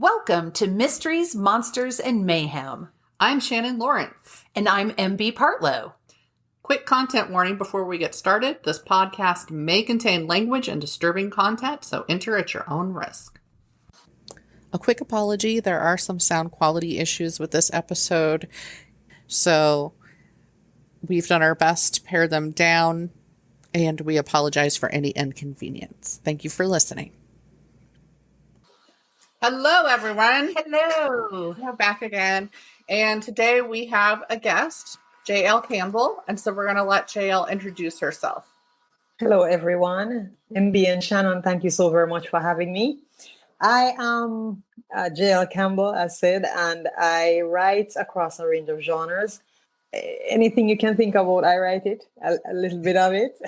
Welcome to Mysteries, Monsters, and Mayhem. I'm Shannon Lawrence. And I'm MB Partlow. Quick content warning before we get started. This podcast may contain language and disturbing content, so enter at your own risk. A quick apology. There are some sound quality issues with this episode, so we've done our best to pare them down, and we apologize for any inconvenience. Thank you for listening. Hello, everyone. Hello. We're back again. And today we have a guest, JL Campbell. And so we're going to let JL introduce herself. Hello, everyone. MB and Shannon, thank you so very much for having me. I am JL Campbell, as said, and I write across a range of genres. Anything you can think about, I write it, a little bit of it.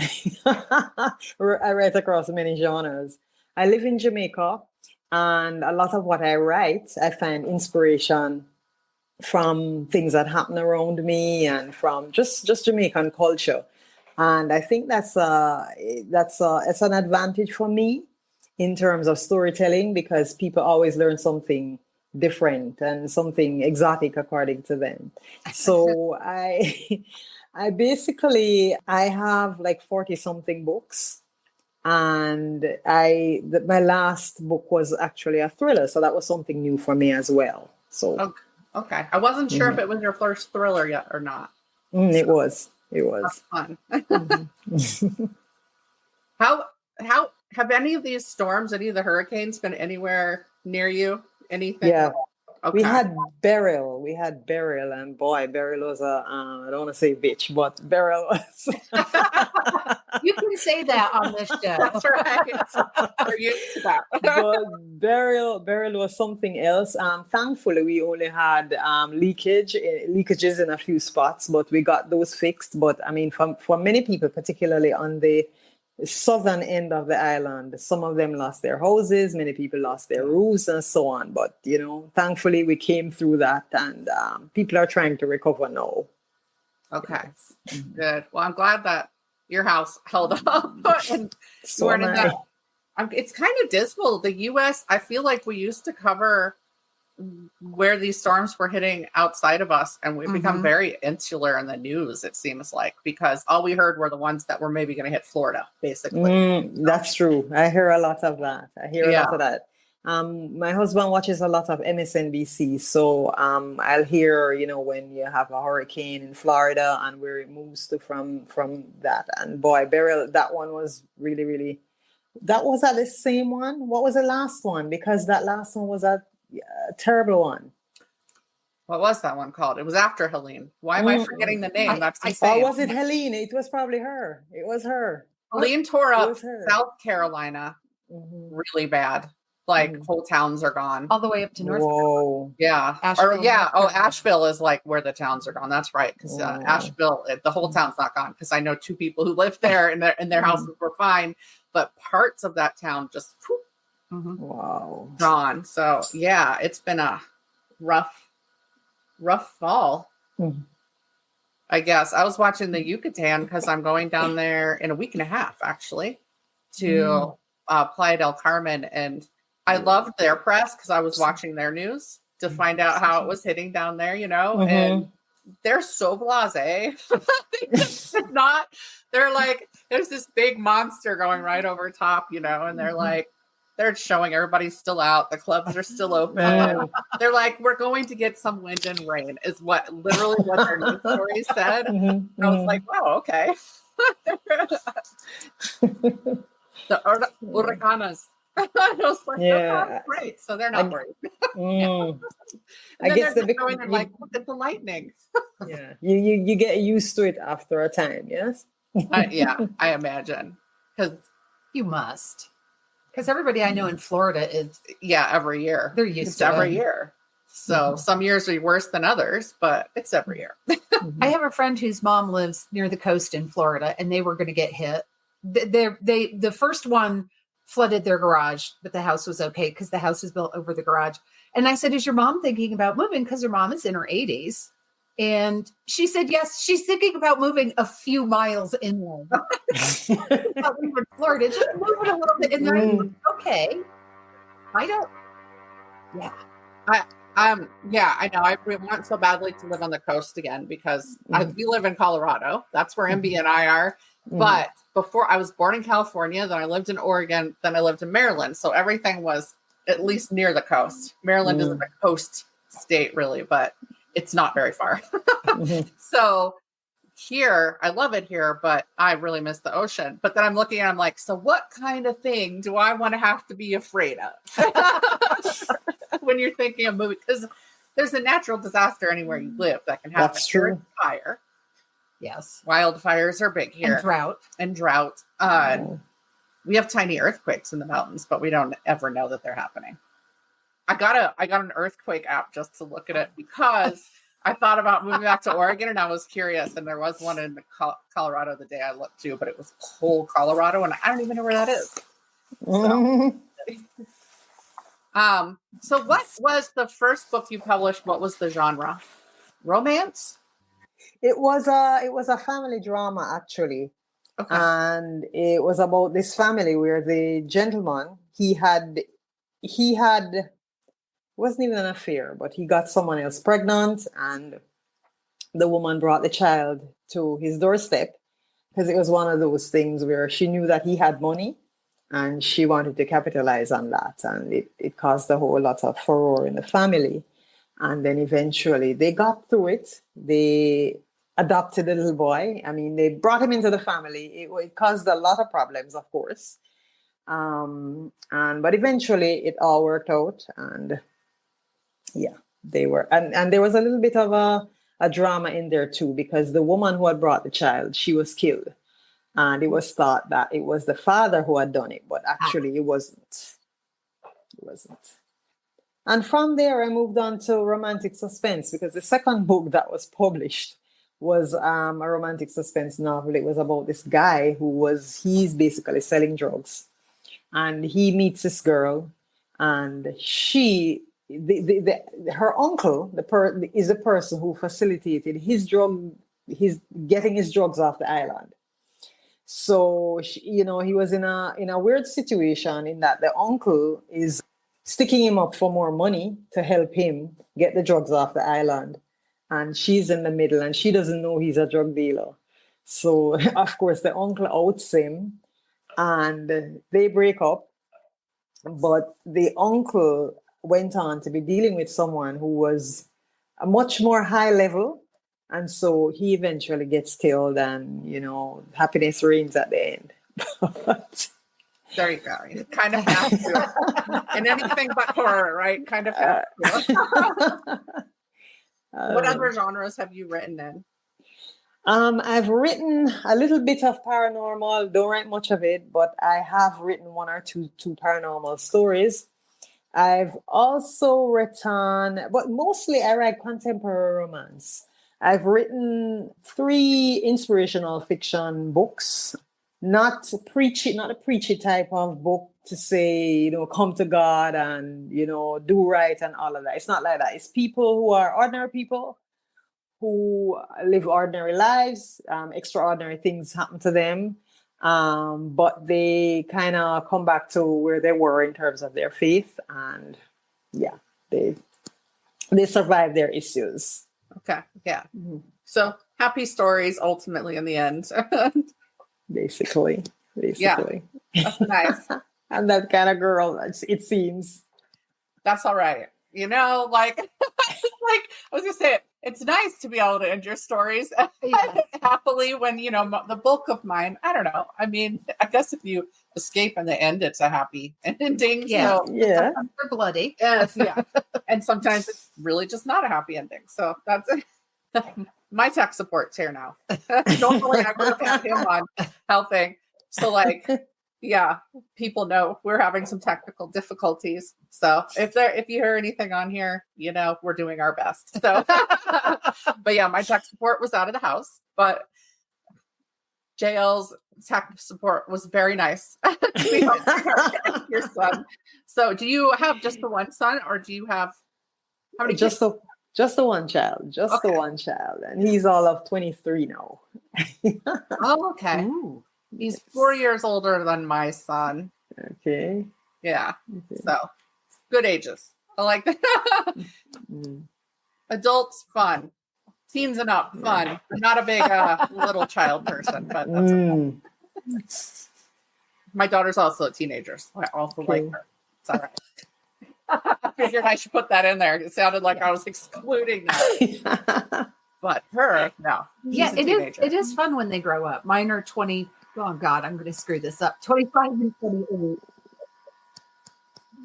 I write across many genres. I live in Jamaica. And a lot of what I write, I find inspiration from things that happen around me and from just Jamaican culture. And I think it's an advantage for me in terms of storytelling because people always learn something different and something exotic according to them. So I have like 40 something books. And my last book was actually a thriller, so that was something new for me as well. So okay, I wasn't sure if it was your first thriller yet or not. It was. That's fun. How have any of these storms, any of the hurricanes, been anywhere near you? Anything? Yeah. Okay. We had Beryl, and boy, Beryl was I don't want to say bitch, but Beryl was. You can say that on this show. That's right. We're used to that. But Beryl was something else. Thankfully, we only had leakages in a few spots, but we got those fixed. But I mean, for many people, particularly on the southern end of the island, some of them lost their houses, many people lost their roofs and so on. But, thankfully we came through that and people are trying to recover now. Okay, good. Well, I'm glad that your house held up. And so it's kind of dismal. The U.S., I feel like we used to cover where these storms were hitting outside of us, and we've become very insular in the news, it seems like, because all we heard were the ones that were maybe going to hit Florida, basically. That's true. I hear a lot of that. A lot of that. My husband watches a lot of MSNBC, so I'll hear, when you have a hurricane in Florida and where it moves to from that. And boy, Beryl, that one was really, really. That was the same one. What was the last one? Because that last one was a terrible one. What was that one called? It was after Helene. Why am I forgetting the name? That's insane. Oh, was it Helene? It was probably her. It was her. Helene tore up South Carolina really bad. Like whole towns are gone. All the way up to North Carolina. Yeah. Asheville, Asheville is like where the towns are gone. That's right. Because Asheville, the whole town's not gone. Because I know two people who live there and their houses were fine. But parts of that town just gone. So yeah, it's been a rough fall. I guess I was watching the Yucatan because I'm going down there in a week and a half actually to Playa del Carmen, and I loved their press because I was watching their news to find out how it was hitting down there, and they're so blasé. They're like, there's this big monster going right over top, and they're like, they're showing everybody's still out. The clubs are still open. They're like, we're going to get some wind and rain is what their news story said. I was like, wow, okay. The huracanas. I was like, they're not great. So they're not worried. I guess they're going there like, look at the lightning. Yeah. You get used to it after a time, yes? Yeah, I imagine. Because you must. Because everybody I know in Florida is every year. They're used to every year. So some years are worse than others, but it's every year. I have a friend whose mom lives near the coast in Florida, and they were going to get hit. The first one flooded their garage, but the house was okay because the house is built over the garage. And I said, is your mom thinking about moving? Because her mom is in her 80s. And she said, yes, she's thinking about moving a few miles inland. About leaving Florida, just move it a little bit. And they're like, okay, I don't Yeah. Yeah, I know. I want so badly to live on the coast again because we live in Colorado. That's where MB and I are. But before, I was born in California, then I lived in Oregon, then I lived in Maryland. So everything was at least near the coast. Maryland isn't a coast state really, but it's not very far. So here, I love it here, but I really miss the ocean. But then I'm looking and I'm like, so what kind of thing do I want to have to be afraid of when you're thinking of moving? Because there's a natural disaster anywhere you live that can happen. That's true. Fire. Yes. Wildfires are big here. And drought. We have tiny earthquakes in the mountains, but we don't ever know that they're happening. I got an earthquake app just to look at it because I thought about moving back to Oregon and I was curious. And there was one in Colorado the day I looked too, but it was cold Colorado and I don't even know where that is. So what was the first book you published? What was the genre? Romance? It was a family drama actually. Okay. And it was about this family where the gentleman, he had wasn't even an affair, but he got someone else pregnant and the woman brought the child to his doorstep because it was one of those things where she knew that he had money and she wanted to capitalize on that. And it caused a whole lot of furor in the family. And then eventually they got through it. They adopted a little boy. I mean, they brought him into the family. It caused a lot of problems, of course. But eventually it all worked out. And yeah, they were, and there was a little bit of a drama in there too, because the woman who had brought the child, she was killed. And it was thought that it was the father who had done it, but actually it wasn't. It wasn't. And from there, I moved on to romantic suspense because the second book that was published was a romantic suspense novel. It was about this guy he's basically selling drugs. And he meets this girl and her uncle, is the person who facilitated his getting his drugs off the island. So, he was in a weird situation in that the uncle is sticking him up for more money to help him get the drugs off the island. And she's in the middle and she doesn't know he's a drug dealer. So, of course, the uncle outs him and they break up. But the uncle went on to be dealing with someone who was a much more high level. And so he eventually gets killed and, happiness reigns at the end. There you go. You kind of have to. And anything but horror, right? Kind of have to. What other genres have you written in? I've written a little bit of paranormal, don't write much of it, but I have written one or two paranormal stories. I've also written, but mostly I write contemporary romance. I've written 3 inspirational fiction books, not a preachy type of book to say, come to God and, do right and all of that. It's not like that. It's people who are ordinary people who live ordinary lives. Extraordinary things happen to them. But they kind of come back to where they were in terms of their faith. And yeah, they survive their issues. Okay. Yeah. Mm-hmm. So happy stories ultimately in the end. Basically. Yeah. That's nice. I'm that kind of girl, it seems. That's all right. Like I was gonna say, it's nice to be able to end your stories happily when, the bulk of mine, I don't know. I mean, I guess if you escape in the end, it's a happy ending. Yeah. So, yeah. They're bloody. Yes, yeah. And sometimes it's really just not a happy ending. So that's it. My tech support's here now. Normally I would have had him on helping. So yeah, people know we're having some technical difficulties. So if you hear anything on here, we're doing our best. So, but yeah, my tech support was out of the house, but JL's tech support was very nice to be helping your son. So do you have just the one son or do you have how many kids? Just the one child, the one child. And he's all of 23 now. Oh, okay. Ooh. He's 4 years older than my son. Okay. Yeah. Okay. So good ages. I like that. Adults, fun. Teens and up, fun. I'm not a big little child person, but that's okay. My daughter's also a teenager, so I also like her. It's all right. I figured I should put that in there. It sounded like I was excluding that. But her, no. Yeah, it is fun when they grow up. Mine are 20. Oh God, I'm going to screw this up. 25 and 28.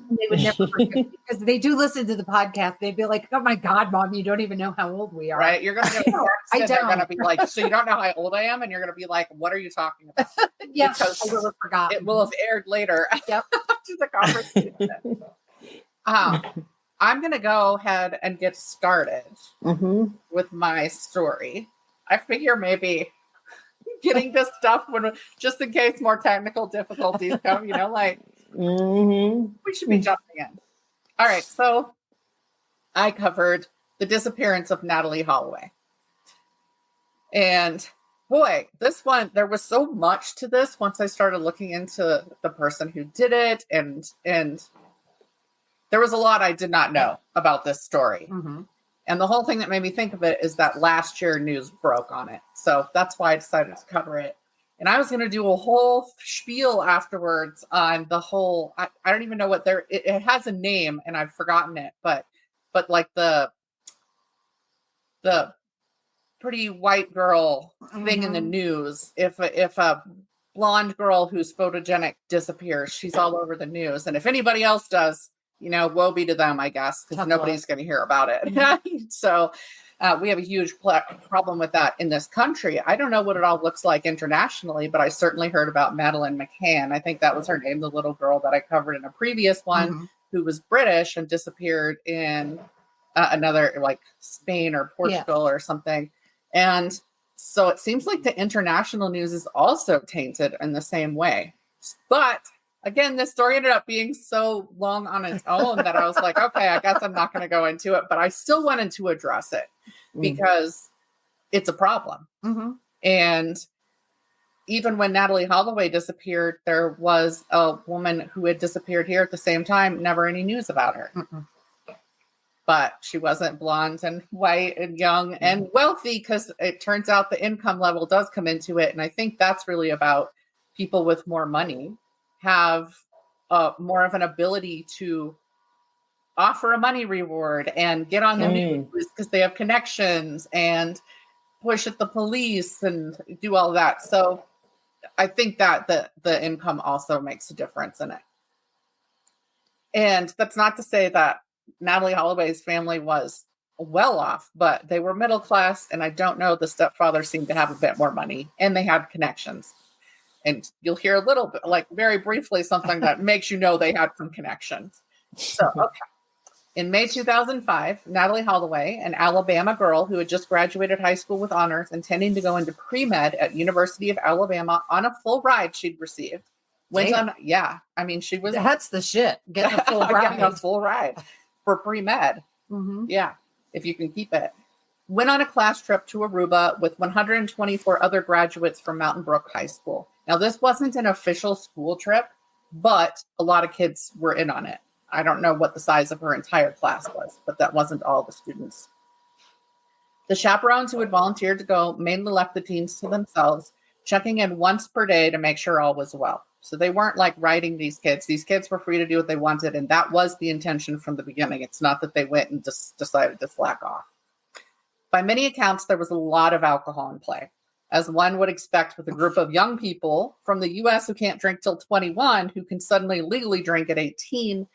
They would never forget because they do listen to the podcast. They'd be like, "Oh my God, Mom, you don't even know how old we are." Right? You're going to get they're going to be like, "So you don't know how old I am?" And you're going to be like, "What are you talking about?" Yeah, because I will have forgotten. It will have aired later. Yep. After the conversation. I'm going to go ahead and get started with my story. I figure maybe getting this stuff when just in case more technical difficulties come, like. We should be jumping in. All right, so I covered the disappearance of Natalee Holloway. And boy, this one, there was so much to this once I started looking into the person who did it. And there was a lot I did not know about this story. And the whole thing that made me think of it is that last year news broke on it. So that's why I decided to cover it. And I was going to do a whole spiel afterwards on the whole, I don't even know what it has a name and I've forgotten it, but like the pretty white girl thing in the news, if a blonde girl who's photogenic disappears, she's all over the news. And if anybody else does, woe be to them, I guess, because nobody's going to hear about it. So we have a huge problem with that in this country. I don't know what it all looks like internationally, but I certainly heard about Madeleine McCann. I think that was her name, the little girl that I covered in a previous one, who was British and disappeared in another, like Spain or Portugal or something. And so it seems like the international news is also tainted in the same way. But again, this story ended up being so long on its own that I was like, okay, I guess I'm not going to go into it, but I still wanted to address it because it's a problem. And even when Natalee Holloway disappeared, there was a woman who had disappeared here at the same time, never any news about her. But she wasn't blonde and white and young and wealthy, because it turns out the income level does come into it. And I think that's really about people with more money have more of an ability to offer a money reward and get on the news because they have connections and push at the police and do all that. So I think that the income also makes a difference in it. And that's not to say that Natalee Holloway's family was well off, but they were middle class. And I don't know, the stepfather seemed to have a bit more money and they had connections. And you'll hear a little bit, like very briefly, something that makes you know they had some connections. So, okay. In May 2005, Natalee Holloway, an Alabama girl who had just graduated high school with honors, intending to go into pre-med at University of Alabama on a full ride she'd received, went on, I mean, she was... That's the shit, getting a full ride. Getting a full ride for pre-med. Yeah, if you can keep it. Went on a class trip to Aruba with 124 other graduates from Mountain Brook High School. Now, this wasn't an official school trip, but a lot of kids were in on it. I don't know what the size of her entire class was, but that wasn't all the students. The chaperones who had volunteered to go mainly left the teens to themselves, checking in once per day to make sure all was well. So they weren't like riding these kids. These kids were free to do what they wanted, and that was the intention from the beginning. It's not that they went and just decided to slack off. By many accounts, there was a lot of alcohol in play, as one would expect with a group of young people from the U.S. who can't drink till 21, who can suddenly legally drink at 18.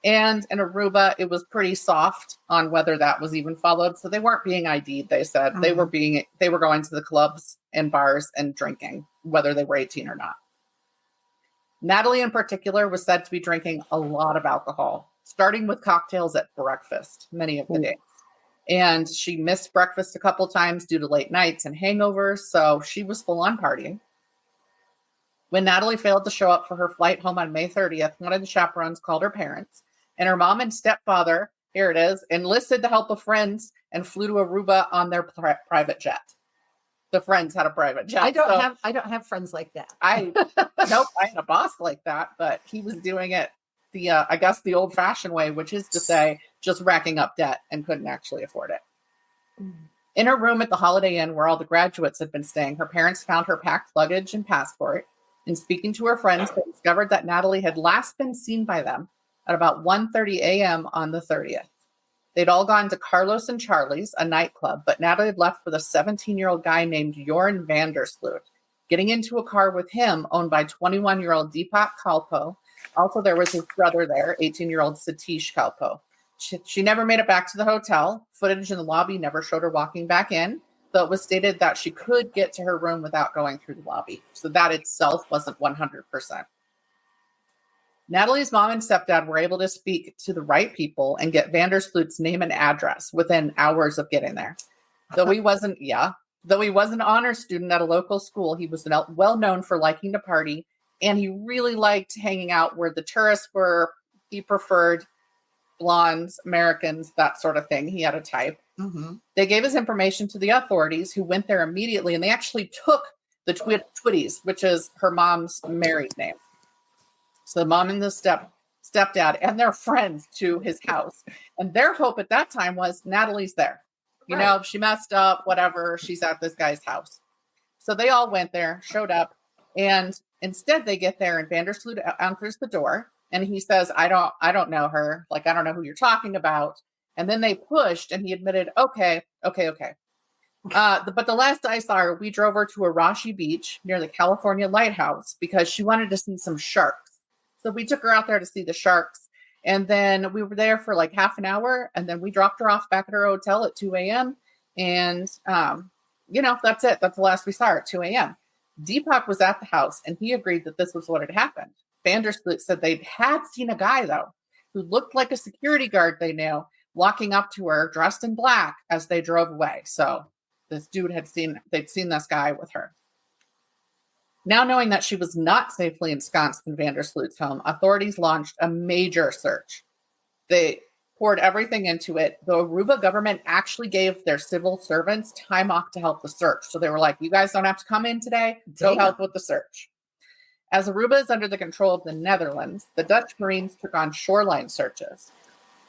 And in Aruba, it was pretty soft on whether that was even followed. So they weren't being ID'd, they said. They were going to the clubs and bars and drinking, whether they were 18 or not. Natalee in particular was said to be drinking a lot of alcohol, starting with cocktails at breakfast many of the days. And she missed breakfast a couple times due to late nights and hangovers, so she was full on partying. When Natalee failed to show up for her flight home on May 30th, one of the chaperones called her parents, and her mom and stepfather, here it is, enlisted the help of friends and flew to Aruba on their private jet. The friends had a private jet. I don't have friends like that. I had a boss like that, but he was doing it I guess the old fashioned way, which is to say, just racking up debt and couldn't actually afford it. In her room at the Holiday Inn where all the graduates had been staying, her parents found her packed luggage and passport. In speaking to her friends, they discovered that Natalee had last been seen by them at about 1:30 a.m. on the 30th. They'd all gone to Carlos and Charlie's, a nightclub, but Natalee had left with a 17-year-old guy named Joran Vandersloot, getting into a car with him owned by 21-year-old Deepak Kalpo. Also, there was his brother there, 18-year-old Satish Kalpo. She never made it back to the hotel. Footage in the lobby never showed her walking back in, though it was stated that she could get to her room without going through the lobby. So that itself wasn't 100%. Natalee's mom and stepdad were able to speak to the right people and get Vandersloot's name and address within hours of getting there. Though he was an honor student at a local school, he was well known for liking to party, and he really liked hanging out where the tourists were. He preferred blondes, Americans, that sort of thing. He had a type. Mm-hmm. They gave his information to the authorities, who went there immediately, and they actually took the Twitties, which is her mom's married name. So the mom and the stepdad and their friends to his house. And their hope at that time was Natalee's there. You know, she messed up, whatever, she's at this guy's house. So they all went there, showed up, and instead they get there and Vandersloot enters the door. And he says, I don't know her. Like, I don't know who you're talking about. And then they pushed and he admitted, okay. But the last I saw her, we drove her to Arashi Beach near the California Lighthouse because she wanted to see some sharks. So we took her out there to see the sharks. And then we were there for like half an hour. And then we dropped her off back at her hotel at 2 a.m. And, that's it. That's the last we saw her at 2 a.m. Deepak was at the house and he agreed that this was what had happened. Vandersloot said they had seen a guy, though, who looked like a security guard they knew, walking up to her dressed in black as they drove away. So this dude they'd seen this guy with her. Now knowing that she was not safely ensconced in Vandersloot's home, authorities launched a major search. They poured everything into it. The Aruba government actually gave their civil servants time off to help the search. So they were like, you guys don't have to come in today. Go help with the search. As Aruba is under the control of the Netherlands, the Dutch Marines took on shoreline searches.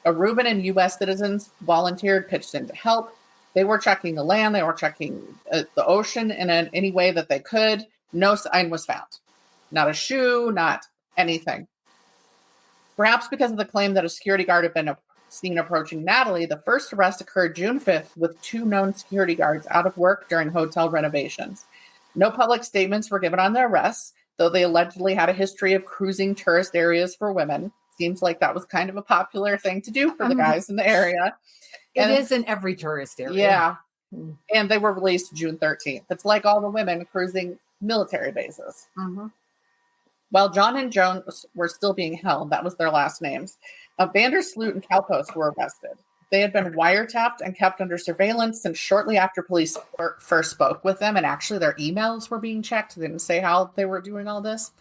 Aruban and U.S. citizens volunteered, pitched in to help. They were checking the land. They were checking the ocean in any way that they could. No sign was found. Not a shoe, not anything. Perhaps because of the claim that a security guard had been seen approaching Natalee, the first arrest occurred June 5th with 2 known security guards out of work during hotel renovations. No public statements were given on their arrests, though they allegedly had a history of cruising tourist areas for women. Seems like that was kind of a popular thing to do for the guys in the area. It is in every tourist area. Yeah. And they were released June 13th. It's like all the women cruising military bases. Mm-hmm. While John and Joan were still being held, that was their last names, Vandersloot and Kalpos were arrested. They had been wiretapped and kept under surveillance since shortly after police first spoke with them, and actually their emails were being checked. They didn't say how they were doing all this.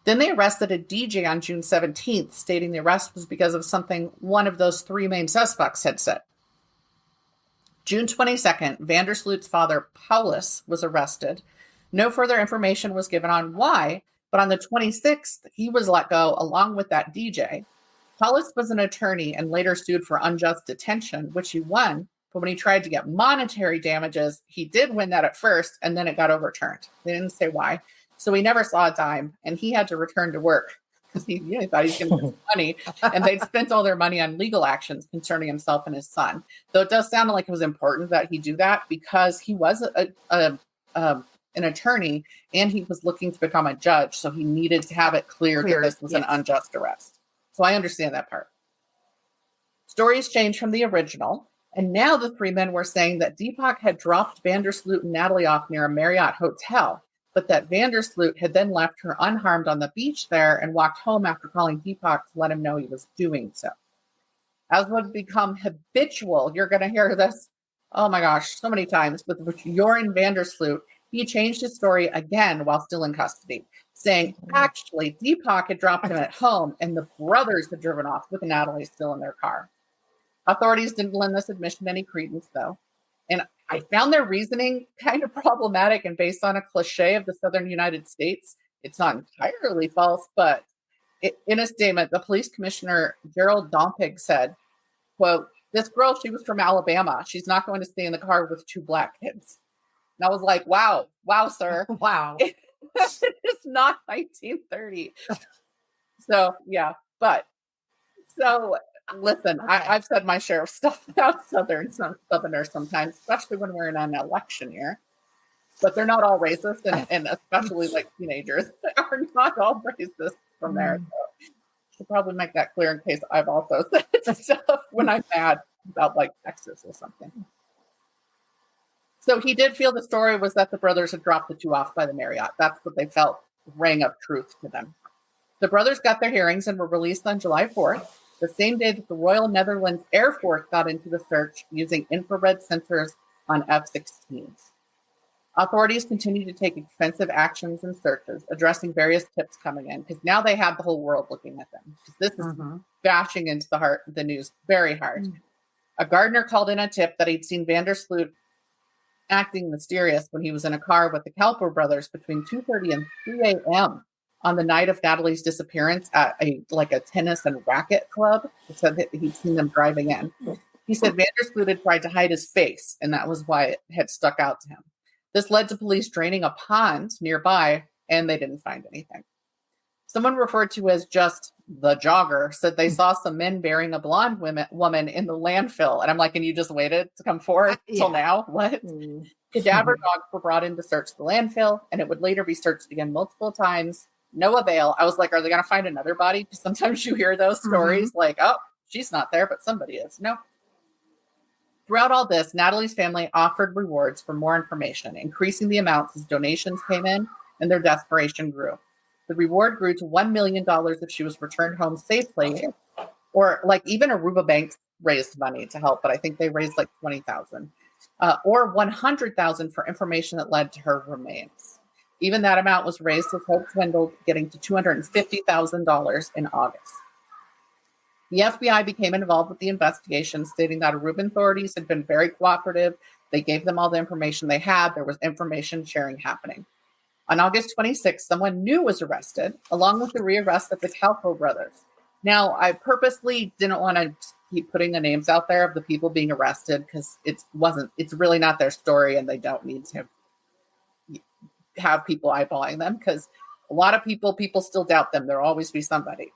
Then they arrested a DJ on June 17th, stating the arrest was because of something one of those 3 main suspects had said. June 22nd, Vandersloot's father, Paulus, was arrested. No further information was given on why, but on the 26th, he was let go along with that DJ. Paulus was an attorney and later sued for unjust detention, which he won. But when he tried to get monetary damages, he did win that at first, and then it got overturned. They didn't say why. So he never saw a dime, and he had to return to work because he thought he was going to get money. And they'd spent all their money on legal actions concerning himself and his son. Though it does sound like it was important that he do that because he was an attorney and he was looking to become a judge. So he needed to have it clear that this was an unjust arrest. So I understand that part. Stories changed from the original. And now the 3 men were saying that Deepak had dropped Vandersloot and Natalee off near a Marriott hotel, but that Vandersloot had then left her unharmed on the beach there and walked home after calling Deepak to let him know he was doing so. As would become habitual, you're going to hear this, oh my gosh, so many times, with Joran Vandersloot, he changed his story again while still in custody, saying actually Deepak had dropped him at home and the brothers had driven off with Natalee still in their car. Authorities didn't lend this admission any credence, though. And I found their reasoning kind of problematic and based on a cliche of the Southern United States. It's not entirely false, but in a statement, the police commissioner, Gerald Dompig, said, quote, "This girl, she was from Alabama. She's not going to stay in the car with 2 black kids." And I was like, wow, sir. Wow. It's not 1930. So, yeah. But, so listen, Okay. I've said my share of stuff about Southerners sometimes, especially when we're in an election year. But they're not all racist, and especially like teenagers are not all racist from there. So should probably make that clear in case I've also said stuff when I'm mad about like Texas or something. So he did feel the story was that the brothers had dropped the 2 off by the Marriott. That's what they felt rang of truth to them. The brothers got their hearings and were released on July 4th, the same day that the Royal Netherlands Air Force got into the search using infrared sensors on F-16s. Authorities continued to take extensive actions and searches, addressing various tips coming in, because now they have the whole world looking at them. This is bashing into the news very hard. A gardener called in a tip that he'd seen Vandersloot acting mysterious when he was in a car with the Campbell brothers between 2:30 and 3 a.m. on the night of Natalee's disappearance at a tennis and racket club. He said that he'd seen them driving in. He said Vandersloot had tried to hide his face, and that was why it had stuck out to him. This led to police draining a pond nearby, and they didn't find anything. Someone referred to as just the jogger said they saw some men burying a blonde woman in the landfill. And I'm like, and you just waited to come forward till now? What? Cadaver dogs were brought in to search the landfill, and it would later be searched again multiple times. No avail. I was like, are they going to find another body? Because sometimes you hear those stories like, oh, she's not there, but somebody is. No. Throughout all this, Natalee's family offered rewards for more information, increasing the amounts as donations came in and their desperation grew. The reward grew to $1 million if she was returned home safely, or like even Aruba Banks raised money to help, but I think they raised like $20,000, or $100,000 for information that led to her remains. Even that amount was raised as hope dwindled, getting to $250,000 in August. The FBI became involved with the investigation, stating that Aruban authorities had been very cooperative. They gave them all the information they had. There was information sharing happening. On August 26th, someone new was arrested, along with the rearrest of the Campbell brothers. Now, I purposely didn't want to keep putting the names out there of the people being arrested because it's really not their story, and they don't need to have people eyeballing them because a lot of people still doubt them. There'll always be somebody.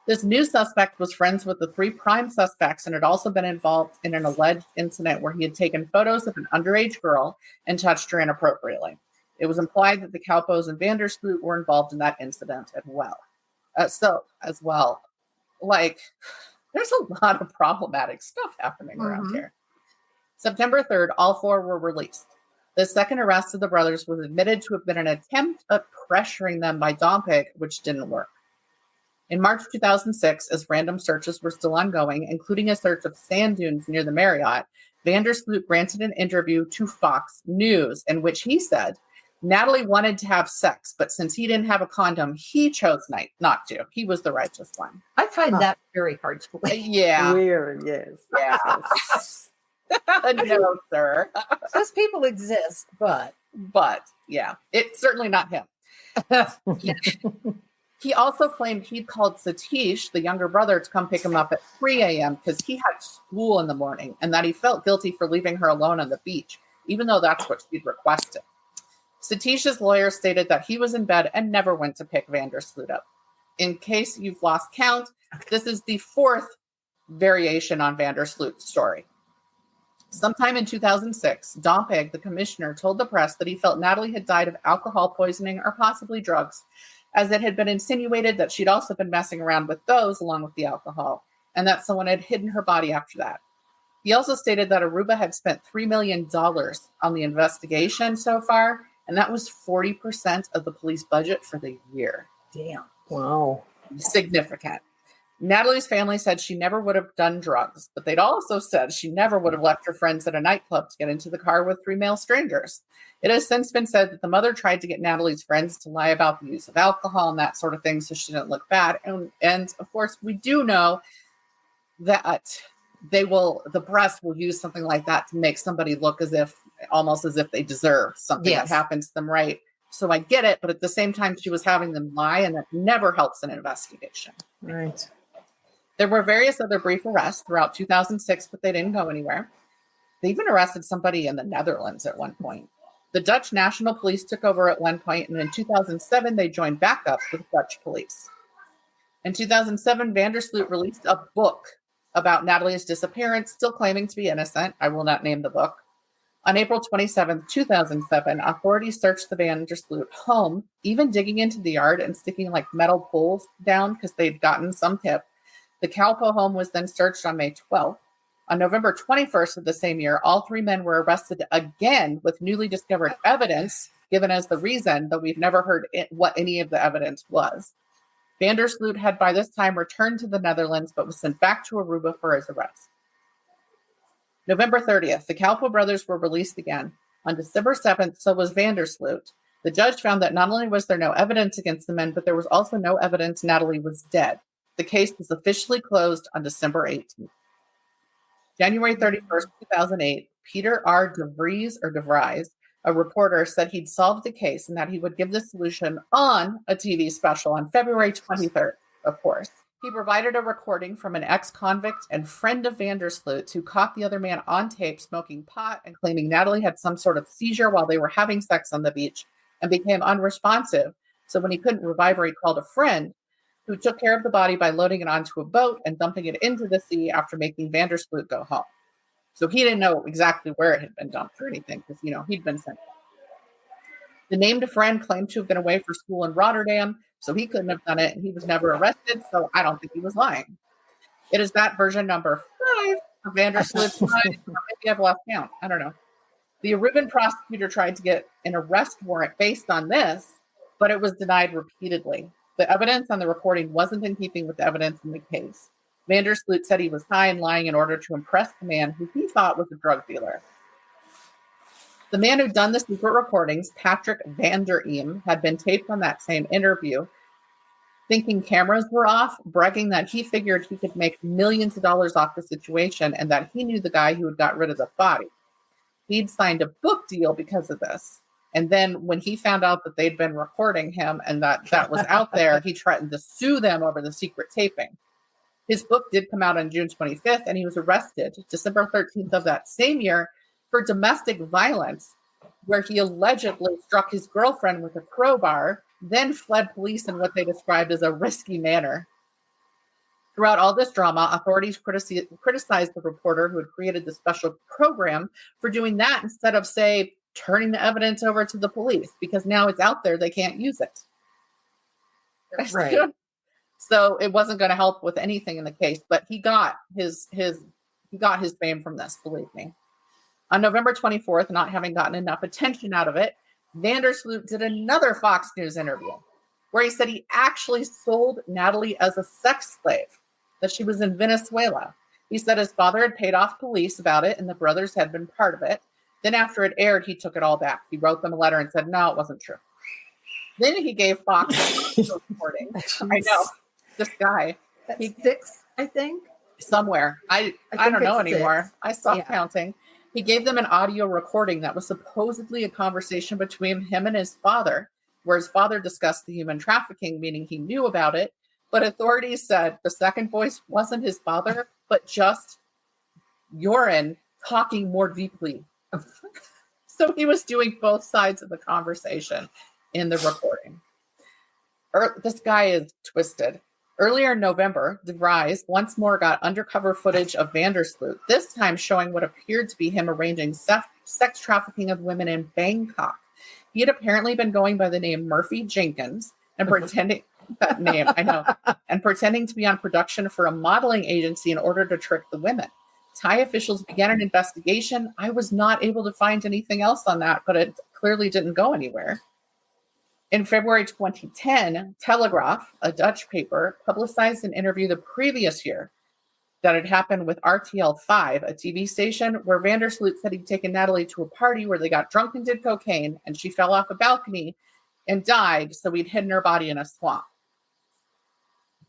This new suspect was friends with the 3 prime suspects and had also been involved in an alleged incident where he had taken photos of an underage girl and touched her inappropriately. It was implied that the Campbells and Vandersloot were involved in that incident as well. Like, there's a lot of problematic stuff happening around here. September 3rd, all 4 were released. The second arrest of the brothers was admitted to have been an attempt at pressuring them by Dompig, which didn't work. In March 2006, as random searches were still ongoing, including a search of sand dunes near the Marriott, Vandersloot granted an interview to Fox News in which he said, Natalee wanted to have sex, but since he didn't have a condom, he chose not to. He was the righteous one. I find that very hard to believe. Yeah. Weird, yes. Yeah. No, sir. Those people exist, but yeah, it's certainly not him. He also claimed he'd called Satish, the younger brother, to come pick him up at 3 a.m. because he had school in the morning and that he felt guilty for leaving her alone on the beach, even though that's what she'd requested. Satish's lawyer stated that he was in bed and never went to pick Vandersloot up. In case you've lost count, this is the 4th variation on Vandersloot's story. Sometime in 2006, Dompig, the commissioner, told the press that he felt Natalee had died of alcohol poisoning or possibly drugs, as it had been insinuated that she'd also been messing around with those along with the alcohol, and that someone had hidden her body after that. He also stated that Aruba had spent $3 million on the investigation so far, and that was 40% of the police budget for the year. damn. Wow. Significant. Natalee's family said she never would have done drugs, but they'd also said she never would have left her friends at a nightclub to get into the car with 3 male strangers. It has since been said that the mother tried to get Natalee's friends to lie about the use of alcohol and that sort of thing so she didn't look bad. And of course, we do know that the press will use something like that to make somebody look almost as if they deserve something that happened to them, right? So I get it, but at the same time, she was having them lie, and that never helps an investigation. Right. There were various other brief arrests throughout 2006, but they didn't go anywhere. They even arrested somebody in the Netherlands at one point. The Dutch National Police took over at one point, and in 2007, they joined back up with Dutch police. In 2007, Vandersloot released a book about Natalee's disappearance, still claiming to be innocent. I will not name the book. On April 27, 2007, authorities searched the Vandersloot home, even digging into the yard and sticking like metal poles down because they'd gotten some tip. The Calpo home was then searched on May 12th. On November 21st of the same year, all three men were arrested again with newly discovered evidence given as the reason, though we've never heard what any of the evidence was. Vandersloot had by this time returned to the Netherlands, but was sent back to Aruba for his arrest. November 30th, the Calpo brothers were released again. On December 7th, so was Vandersloot. The judge found that not only was there no evidence against the men, but there was also no evidence Natalee was dead. The case was officially closed on December 18th. January 31st, 2008, Peter R. DeVries, a reporter, said he'd solved the case and that he would give the solution on a TV special on February 23rd, of course. He provided a recording from an ex-convict and friend of Vandersloot who caught the other man on tape smoking pot and claiming Natalee had some sort of seizure while they were having sex on the beach and became unresponsive. So when he couldn't revive her, he called a friend who took care of the body by loading it onto a boat and dumping it into the sea after making Vandersloot go home. So he didn't know exactly where it had been dumped or anything because, he'd been sent. The named friend claimed to have been away for school in Rotterdam, so he couldn't have done it, and he was never arrested, so I don't think he was lying. It is that version number 5 of Vandersloot's line, or maybe I've lost count. I don't know. The Aruban prosecutor tried to get an arrest warrant based on this, but it was denied repeatedly. The evidence on the recording wasn't in keeping with the evidence in the case. Vandersloot said he was high and lying in order to impress the man who he thought was a drug dealer. The man who'd done the secret recordings, Patrick van der Eem, had been taped on that same interview, thinking cameras were off, bragging that he figured he could make millions of dollars off the situation and that he knew the guy who had got rid of the body. He'd signed a book deal because of this. And then when he found out that they'd been recording him and that was out there, he threatened to sue them over the secret taping. His book did come out on June 25th, and he was arrested December 13th of that same year for domestic violence, where he allegedly struck his girlfriend with a crowbar, then fled police in what they described as a risky manner. Throughout all this drama, authorities criticized the reporter who had created the special program for doing that instead of, say, turning the evidence over to the police, because now it's out there, they can't use it. Right. So it wasn't going to help with anything in the case, but he got his fame from this, believe me. On November 24th, not having gotten enough attention out of it, Vandersloot did another Fox News interview where he said he actually sold Natalee as a sex slave, that she was in Venezuela. He said his father had paid off police about it and the brothers had been part of it. Then after it aired, he took it all back. He wrote them a letter and said, no, it wasn't true. Then he gave Fox a recording. I know. This guy. That's 6, I think. Somewhere. I don't know anymore. 6. I stopped counting. He gave them an audio recording that was supposedly a conversation between him and his father, where his father discussed the human trafficking, meaning he knew about it. But authorities said the second voice wasn't his father, but just urine talking more deeply. So he was doing both sides of the conversation in the recording. This guy is twisted. Earlier in November, DeVries once more got undercover footage of Vandersloot, this time showing what appeared to be him arranging sex trafficking of women in Bangkok. He had apparently been going by the name Murphy Jenkins and pretending that name, I know, and pretending to be on production for a modeling agency in order to trick the women. Thai officials began an investigation. I was not able to find anything else on that, but it clearly didn't go anywhere. In February 2010, Telegraph, a Dutch paper, publicized an interview the previous year that had happened with RTL5, a TV station, where Vandersloot said he'd taken Natalee to a party where they got drunk and did cocaine, and she fell off a balcony and died, so he'd hidden her body in a swamp.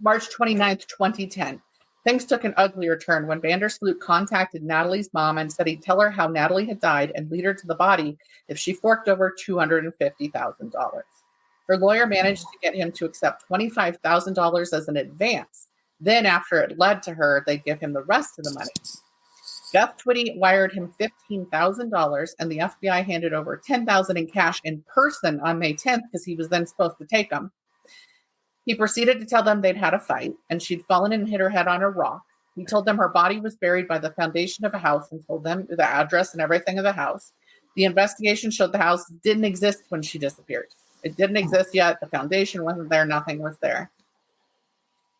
March 29th, 2010. Things took an uglier turn when Vandersloot contacted Natalee's mom and said he'd tell her how Natalee had died and lead her to the body if she forked over $250,000. Her lawyer managed to get him to accept $25,000 as an advance, Then after it led to her, they'd give him the rest of the money. Beth Twitty wired him $15,000, and the FBI handed over $10,000 in cash in person on May 10th because he was then supposed to take them. He proceeded to tell them they'd had a fight and she'd fallen and hit her head on a rock. He told them her body was buried by the foundation of a house and told them the address and everything of the house. The investigation showed the house didn't exist when she disappeared. It didn't exist yet. The foundation wasn't there. Nothing was there.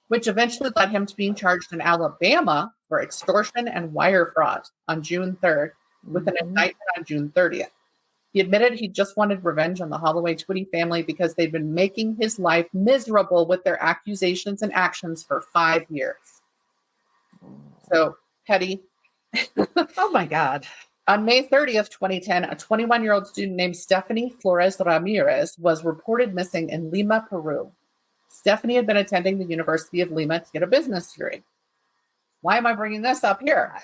Which eventually led him to being charged in Alabama for extortion and wire fraud on June 3rd with an indictment on June 30th. He admitted he just wanted revenge on the Holloway Twitty family because they'd been making his life miserable with their accusations and actions for 5 years. So, petty. Oh, my God. On May 30th, 2010, a 21-year-old student named Stephanie Flores Ramirez was reported missing in Lima, Peru. Stephanie had been attending the University of Lima to get a business degree. Why am I bringing this up here?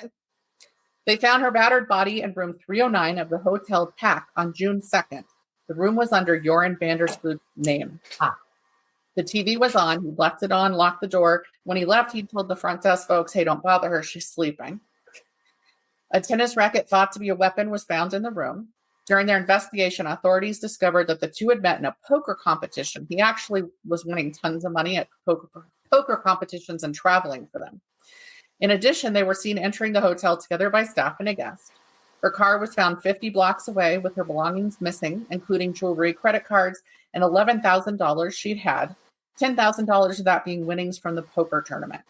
They found her battered body in room 309 of the Hotel TAC on June 2nd. The room was under Joran Vandersloot's name. The TV was on. He left it on, locked the door. When he left, he told the front desk folks, hey, don't bother her. She's sleeping. A tennis racket thought to be a weapon was found in the room. During their investigation, authorities discovered that the two had met in a poker competition. He actually was winning tons of money at poker competitions and traveling for them. In addition, they were seen entering the hotel together by staff and a guest. Her car was found 50 blocks away with her belongings missing, including jewelry, credit cards, and $11,000 she'd had, $10,000 of that being winnings from the poker tournament.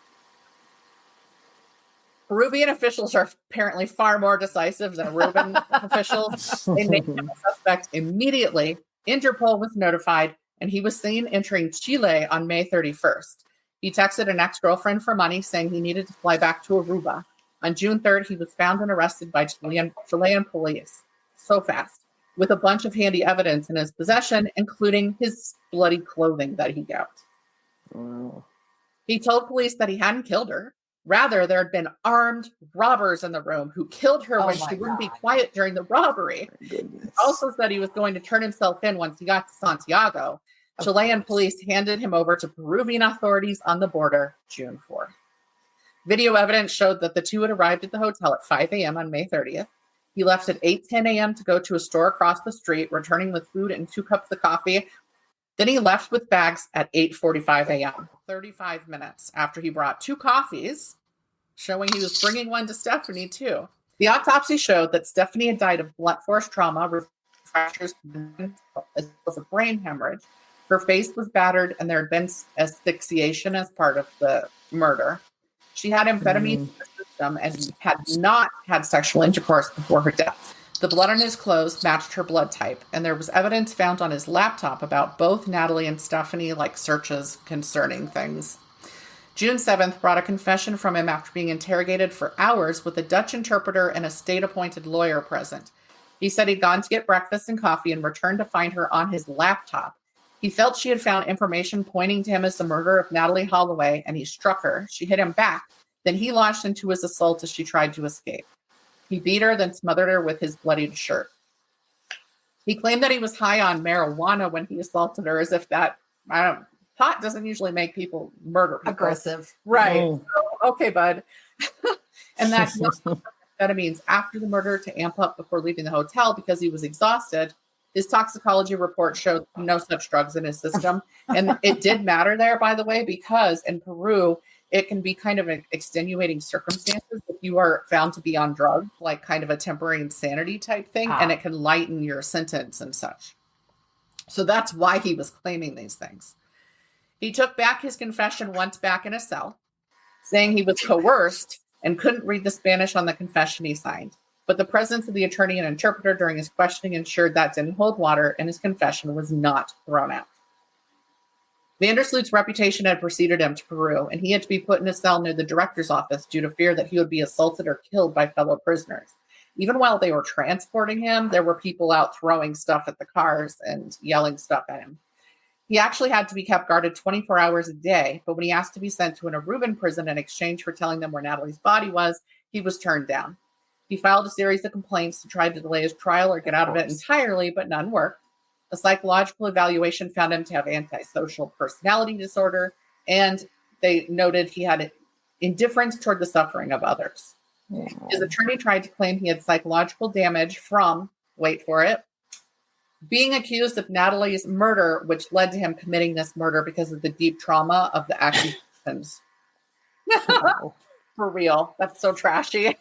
Peruvian officials are apparently far more decisive than Aruban officials. They named him a suspect immediately. Interpol was notified, and he was seen entering Chile on May 31st. He texted an ex-girlfriend for money, saying he needed to fly back to Aruba. On June 3rd, he was found and arrested by Chilean police. So fast. With a bunch of handy evidence in his possession, including his bloody clothing that he got. Wow. He told police that he hadn't killed her. Rather, there had been armed robbers in the room who killed her when she wouldn't be quiet during the robbery. Also said he was going to turn himself in once he got to Santiago. Chilean police handed him over to Peruvian authorities on the border June 4th. Video evidence showed that the two had arrived at the hotel at 5 a.m. on May 30th. He left at 8:10 a.m. to go to a store across the street, returning with food and 2 cups of coffee. Then he left with bags at 8:45 a.m., 35 minutes after he brought 2 coffees, showing he was bringing one to Stephanie, too. The autopsy showed that Stephanie had died of blunt force trauma, fractures, as well as a brain hemorrhage. Her face was battered, and there had been asphyxiation as part of the murder. She had amphetamine in her system and had not had sexual intercourse before her death. The blood on his clothes matched her blood type, and there was evidence found on his laptop about both Natalee and Stephanie, like searches concerning things. June 7th brought a confession from him after being interrogated for hours with a Dutch interpreter and a state-appointed lawyer present. He said he'd gone to get breakfast and coffee and returned to find her on his laptop. He felt she had found information pointing to him as the murderer of Natalee Holloway, and he struck her. She hit him back. Then he launched into his assault as she tried to escape. He beat her, then smothered her with his bloodied shirt. He claimed that he was high on marijuana when he assaulted her, as if that, pot doesn't usually make people murder people. Aggressive. Right. Oh. So, okay, bud. And that he also took amphetamines after the murder to amp up before leaving the hotel because he was exhausted. His toxicology report showed no such drugs in his system. And it did matter there, by the way, because in Peru, it can be kind of an extenuating circumstances if you are found to be on drugs, like kind of a temporary insanity type thing, and it can lighten your sentence and such. So that's why he was claiming these things. He took back his confession once back in a cell, saying he was coerced and couldn't read the Spanish on the confession he signed. But the presence of the attorney and interpreter during his questioning ensured that didn't hold water and his confession was not thrown out. Vandersloot's reputation had preceded him to Peru, and he had to be put in a cell near the director's office due to fear that he would be assaulted or killed by fellow prisoners. Even while they were transporting him, there were people out throwing stuff at the cars and yelling stuff at him. He actually had to be kept guarded 24 hours a day, but when he asked to be sent to an Aruban prison in exchange for telling them where Natalee's body was, he was turned down. He filed a series of complaints to try to delay his trial or get out of it entirely, but none worked. A psychological evaluation found him to have antisocial personality disorder, and they noted he had indifference toward the suffering of others. Yeah. His attorney tried to claim he had psychological damage from, wait for it, being accused of Natalee's murder, which led to him committing this murder because of the deep trauma of the accusations. Wow. For real. That's so trashy.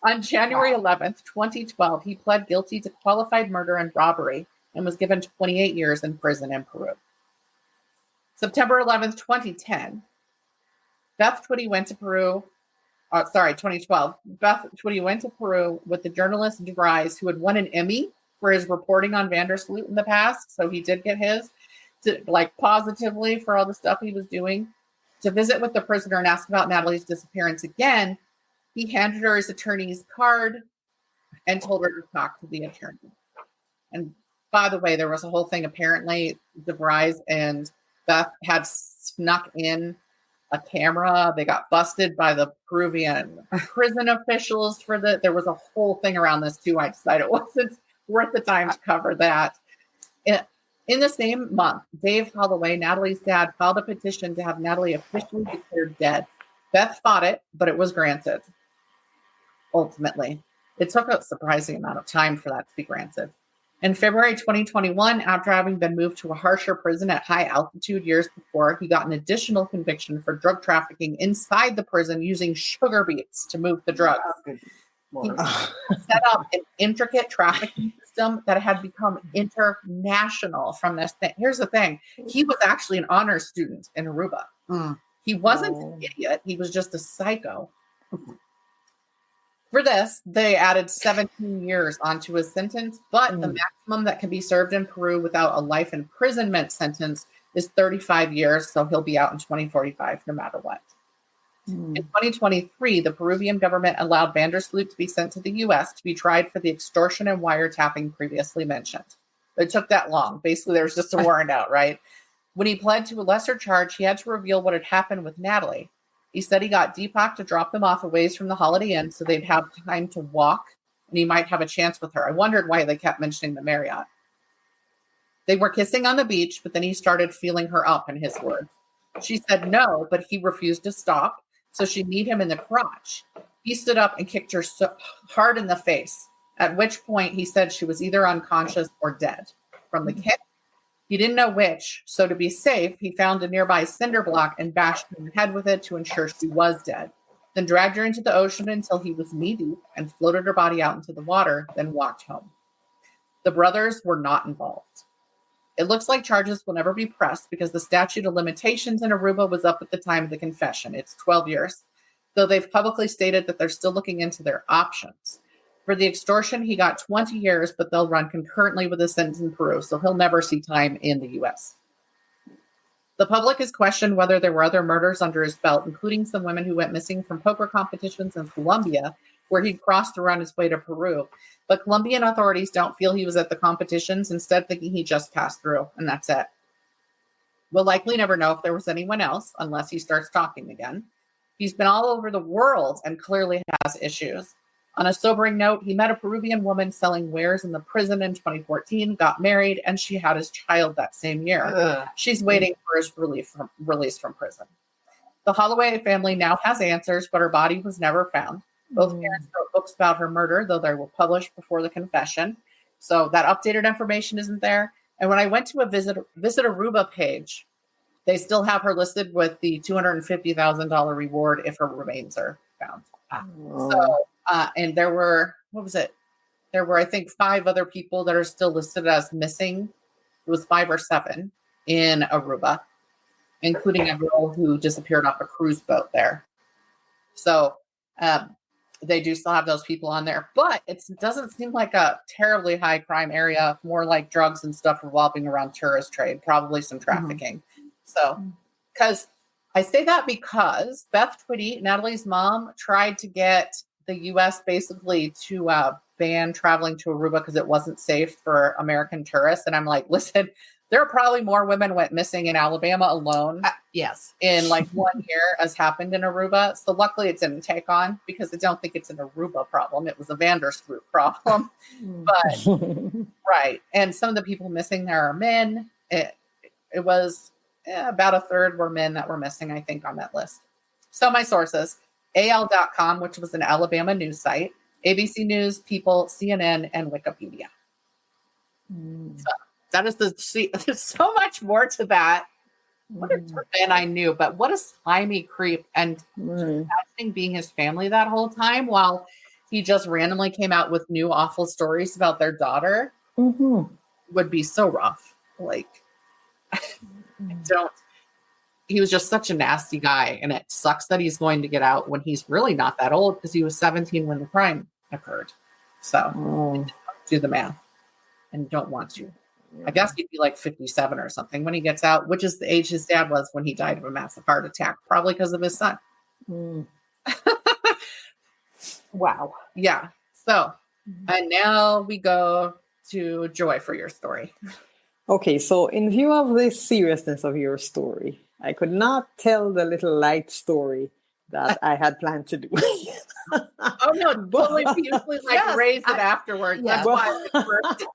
On January 11th, 2012, he pled guilty to qualified murder and robbery and was given 28 years in prison in Peru. September 11th, 2010, Beth Twitty went to Peru. 2012. Beth Twitty went to Peru with the journalist DeVries, who had won an Emmy for his reporting on Vandersloot in the past. So he did get his, positively for all the stuff he was doing. To visit with the prisoner and ask about Natalee's disappearance again, he handed her his attorney's card and told her to talk to the attorney. And by the way, there was a whole thing. Apparently, DeVries and Beth had snuck in a camera. They got busted by the Peruvian prison officials there was a whole thing around this too. I decided it wasn't worth the time to cover that. In the same month, Dave Holloway, Natalee's dad, filed a petition to have Natalee officially declared dead. Beth fought it, but it was granted. Ultimately, it took a surprising amount of time for that to be granted. In February 2021, after having been moved to a harsher prison at high altitude years before, he got an additional conviction for drug trafficking inside the prison using sugar beets to move the drugs. He set up an intricate trafficking system that had become international from this thing. Here's the thing. He was actually an honors student in Aruba. He wasn't an idiot. He was just a psycho. For this, they added 17 years onto his sentence, but the maximum that can be served in Peru without a life imprisonment sentence is 35 years, so he'll be out in 2045 no matter what. In 2023, the Peruvian government allowed Vandersloot to be sent to the U.S. to be tried for the extortion and wiretapping previously mentioned. It took that long. Basically, there was just a warrant out, right? When he pled to a lesser charge, he had to reveal what had happened with Natalee. He said he got Deepak to drop them off a ways from the Holiday Inn so they'd have time to walk and he might have a chance with her. I wondered why they kept mentioning the Marriott. They were kissing on the beach, but then he started feeling her up, in his words. She said no, but he refused to stop, so she kneed him in the crotch. He stood up and kicked her so hard in the face, at which point he said she was either unconscious or dead from the kick. He didn't know which, so to be safe, he found a nearby cinder block and bashed her in the head with it to ensure she was dead, then dragged her into the ocean until he was knee-deep and floated her body out into the water, then walked home. The brothers were not involved. It looks like charges will never be pressed because the statute of limitations in Aruba was up at the time of the confession. It's 12 years, though they've publicly stated that they're still looking into their options. For the extortion, he got 20 years, but they'll run concurrently with his sentence in Peru, so he'll never see time in the U.S. The public has questioned whether there were other murders under his belt, including some women who went missing from poker competitions in Colombia, where he crossed through on his way to Peru. But Colombian authorities don't feel he was at the competitions, instead thinking he just passed through, and that's it. We'll likely never know if there was anyone else, unless he starts talking again. He's been all over the world and clearly has issues. On a sobering note, he met a Peruvian woman selling wares in the prison in 2014, got married, and she had his child that same year. She's waiting for his release from prison. The Holloway family now has answers, but her body was never found. Both parents wrote books about her murder, though they were published before the confession. So that updated information isn't there. And when I went to a Visit Aruba page, they still have her listed with the $250,000 reward if her remains are found. So, and there were, There were, I think, 5 other people that are still listed as missing. It was 5 or 7 in Aruba, including a girl who disappeared off a cruise boat there. So, they do still have those people on there, but it doesn't seem like a terribly high crime area, more like drugs and stuff revolving around tourist trade, probably some trafficking. So, because I say that because Beth Twitty, Natalee's mom, tried to get the U.S. basically to ban traveling to Aruba because it wasn't safe for American tourists. And I'm like, listen, there are probably more women went missing in Alabama alone. Yes. In like 1 year as happened in Aruba. So luckily it didn't take on because I don't think it's an Aruba problem. It was a Vandersloot problem. But right. And some of the people missing there are men. It was about a third were men that were missing, I think, on that list. So my sources, AL.com, which was an Alabama news site, ABC News, People, CNN, and Wikipedia. So that is there's so much more to that. What a man I knew, but what a slimy creep. And imagining being his family that whole time while he just randomly came out with new awful stories about their daughter would be so rough. Like, he was just such a nasty guy. And it sucks that he's going to get out when he's really not that old because he was 17 when the crime occurred. So do the math and don't want to. I guess he'd be like 57 or something when he gets out, which is the age his dad was when he died of a massive heart attack, probably because of his son. Wow. Yeah. So, and now we go to Joy for your story. Okay. So in view of the seriousness of your story, I could not tell the little light story that I had planned to do. Oh, no. Totally usually raise it afterwards. That's why I first.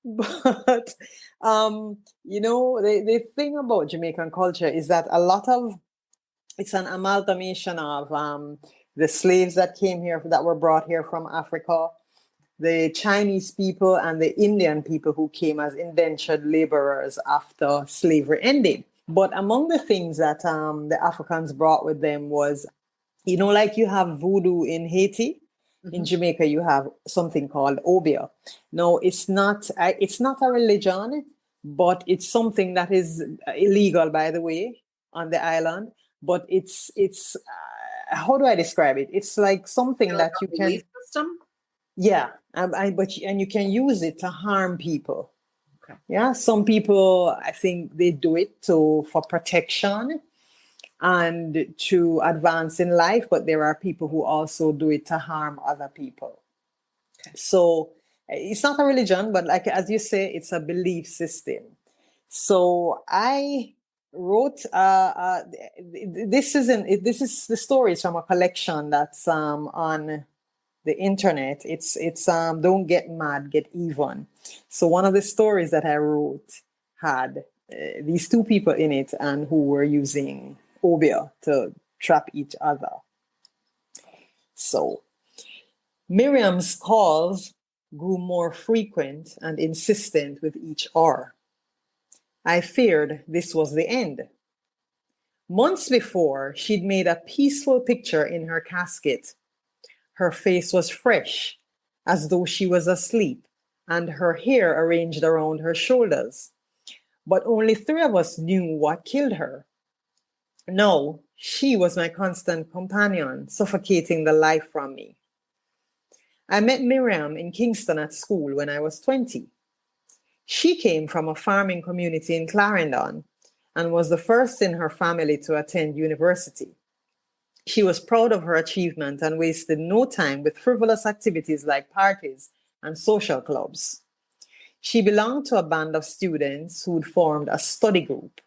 But, the thing about Jamaican culture is that it's an amalgamation of the slaves that came here, that were brought here from Africa, the Chinese people and the Indian people who came as indentured laborers after slavery ended. But among the things that the Africans brought with them was, like you have voodoo in Haiti. In Jamaica, you have something called Obeah. No, it's not a religion, but it's something that is illegal, by the way, on the island. But it's how do I describe it? It's like something that you can system. Yeah, but you can use it to harm people. Okay. Yeah, some people, I think they do it for protection and to advance in life, but there are people who also do it to harm other people. Okay. So it's not a religion, but like as you say, it's a belief system. So I wrote this is the stories from a collection that's on the internet. It's Don't Get Mad, Get Even. So one of the stories that I wrote had these two people in it and who were using Obeah to trap each other. So Miriam's calls grew more frequent and insistent with each hour. I feared this was the end. Months before, she'd made a peaceful picture in her casket. Her face was fresh, as though she was asleep, and her hair arranged around her shoulders. But only 3 of us knew what killed her. No, she was my constant companion, suffocating the life from me. I met Miriam in Kingston at school when I was 20. She came from a farming community in Clarendon and was the first in her family to attend university. She was proud of her achievement and wasted no time with frivolous activities like parties and social clubs. She belonged to a band of students who'd formed a study group.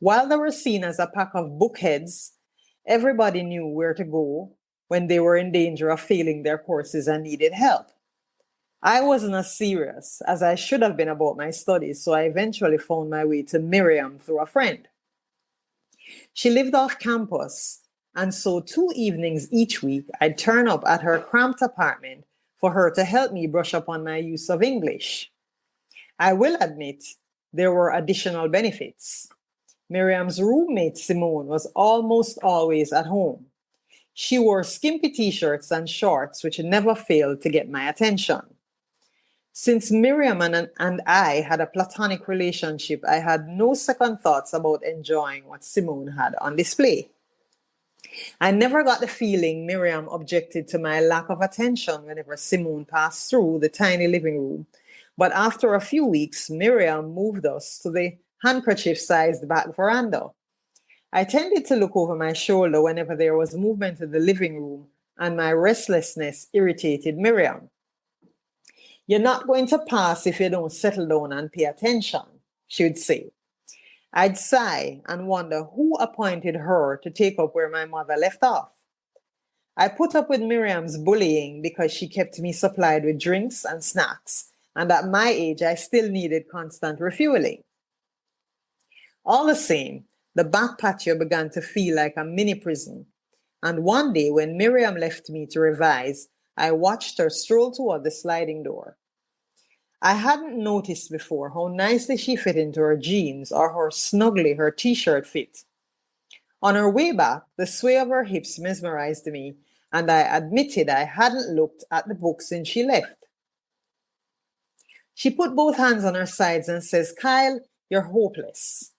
While they were seen as a pack of bookheads, everybody knew where to go when they were in danger of failing their courses and needed help. I wasn't as serious as I should have been about my studies, so I eventually found my way to Miriam through a friend. She lived off campus, and so 2 evenings each week, I'd turn up at her cramped apartment for her to help me brush up on my use of English. I will admit there were additional benefits. Miriam's roommate, Simone, was almost always at home. She wore skimpy t-shirts and shorts, which never failed to get my attention. Since Miriam and I had a platonic relationship, I had no second thoughts about enjoying what Simone had on display. I never got the feeling Miriam objected to my lack of attention whenever Simone passed through the tiny living room. But after a few weeks, Miriam moved us to the handkerchief-sized back veranda. I tended to look over my shoulder whenever there was movement in the living room, and my restlessness irritated Miriam. "You're not going to pass if you don't settle down and pay attention," she would say. I'd sigh and wonder who appointed her to take up where my mother left off. I put up with Miriam's bullying because she kept me supplied with drinks and snacks, and at my age, I still needed constant refueling. All the same, the back patio began to feel like a mini prison. And one day when Miriam left me to revise, I watched her stroll toward the sliding door. I hadn't noticed before how nicely she fit into her jeans or how snugly her t-shirt fit. On her way back, the sway of her hips mesmerized me, and I admitted I hadn't looked at the book since she left. She put both hands on her sides and says, "Kyle, you're hopeless."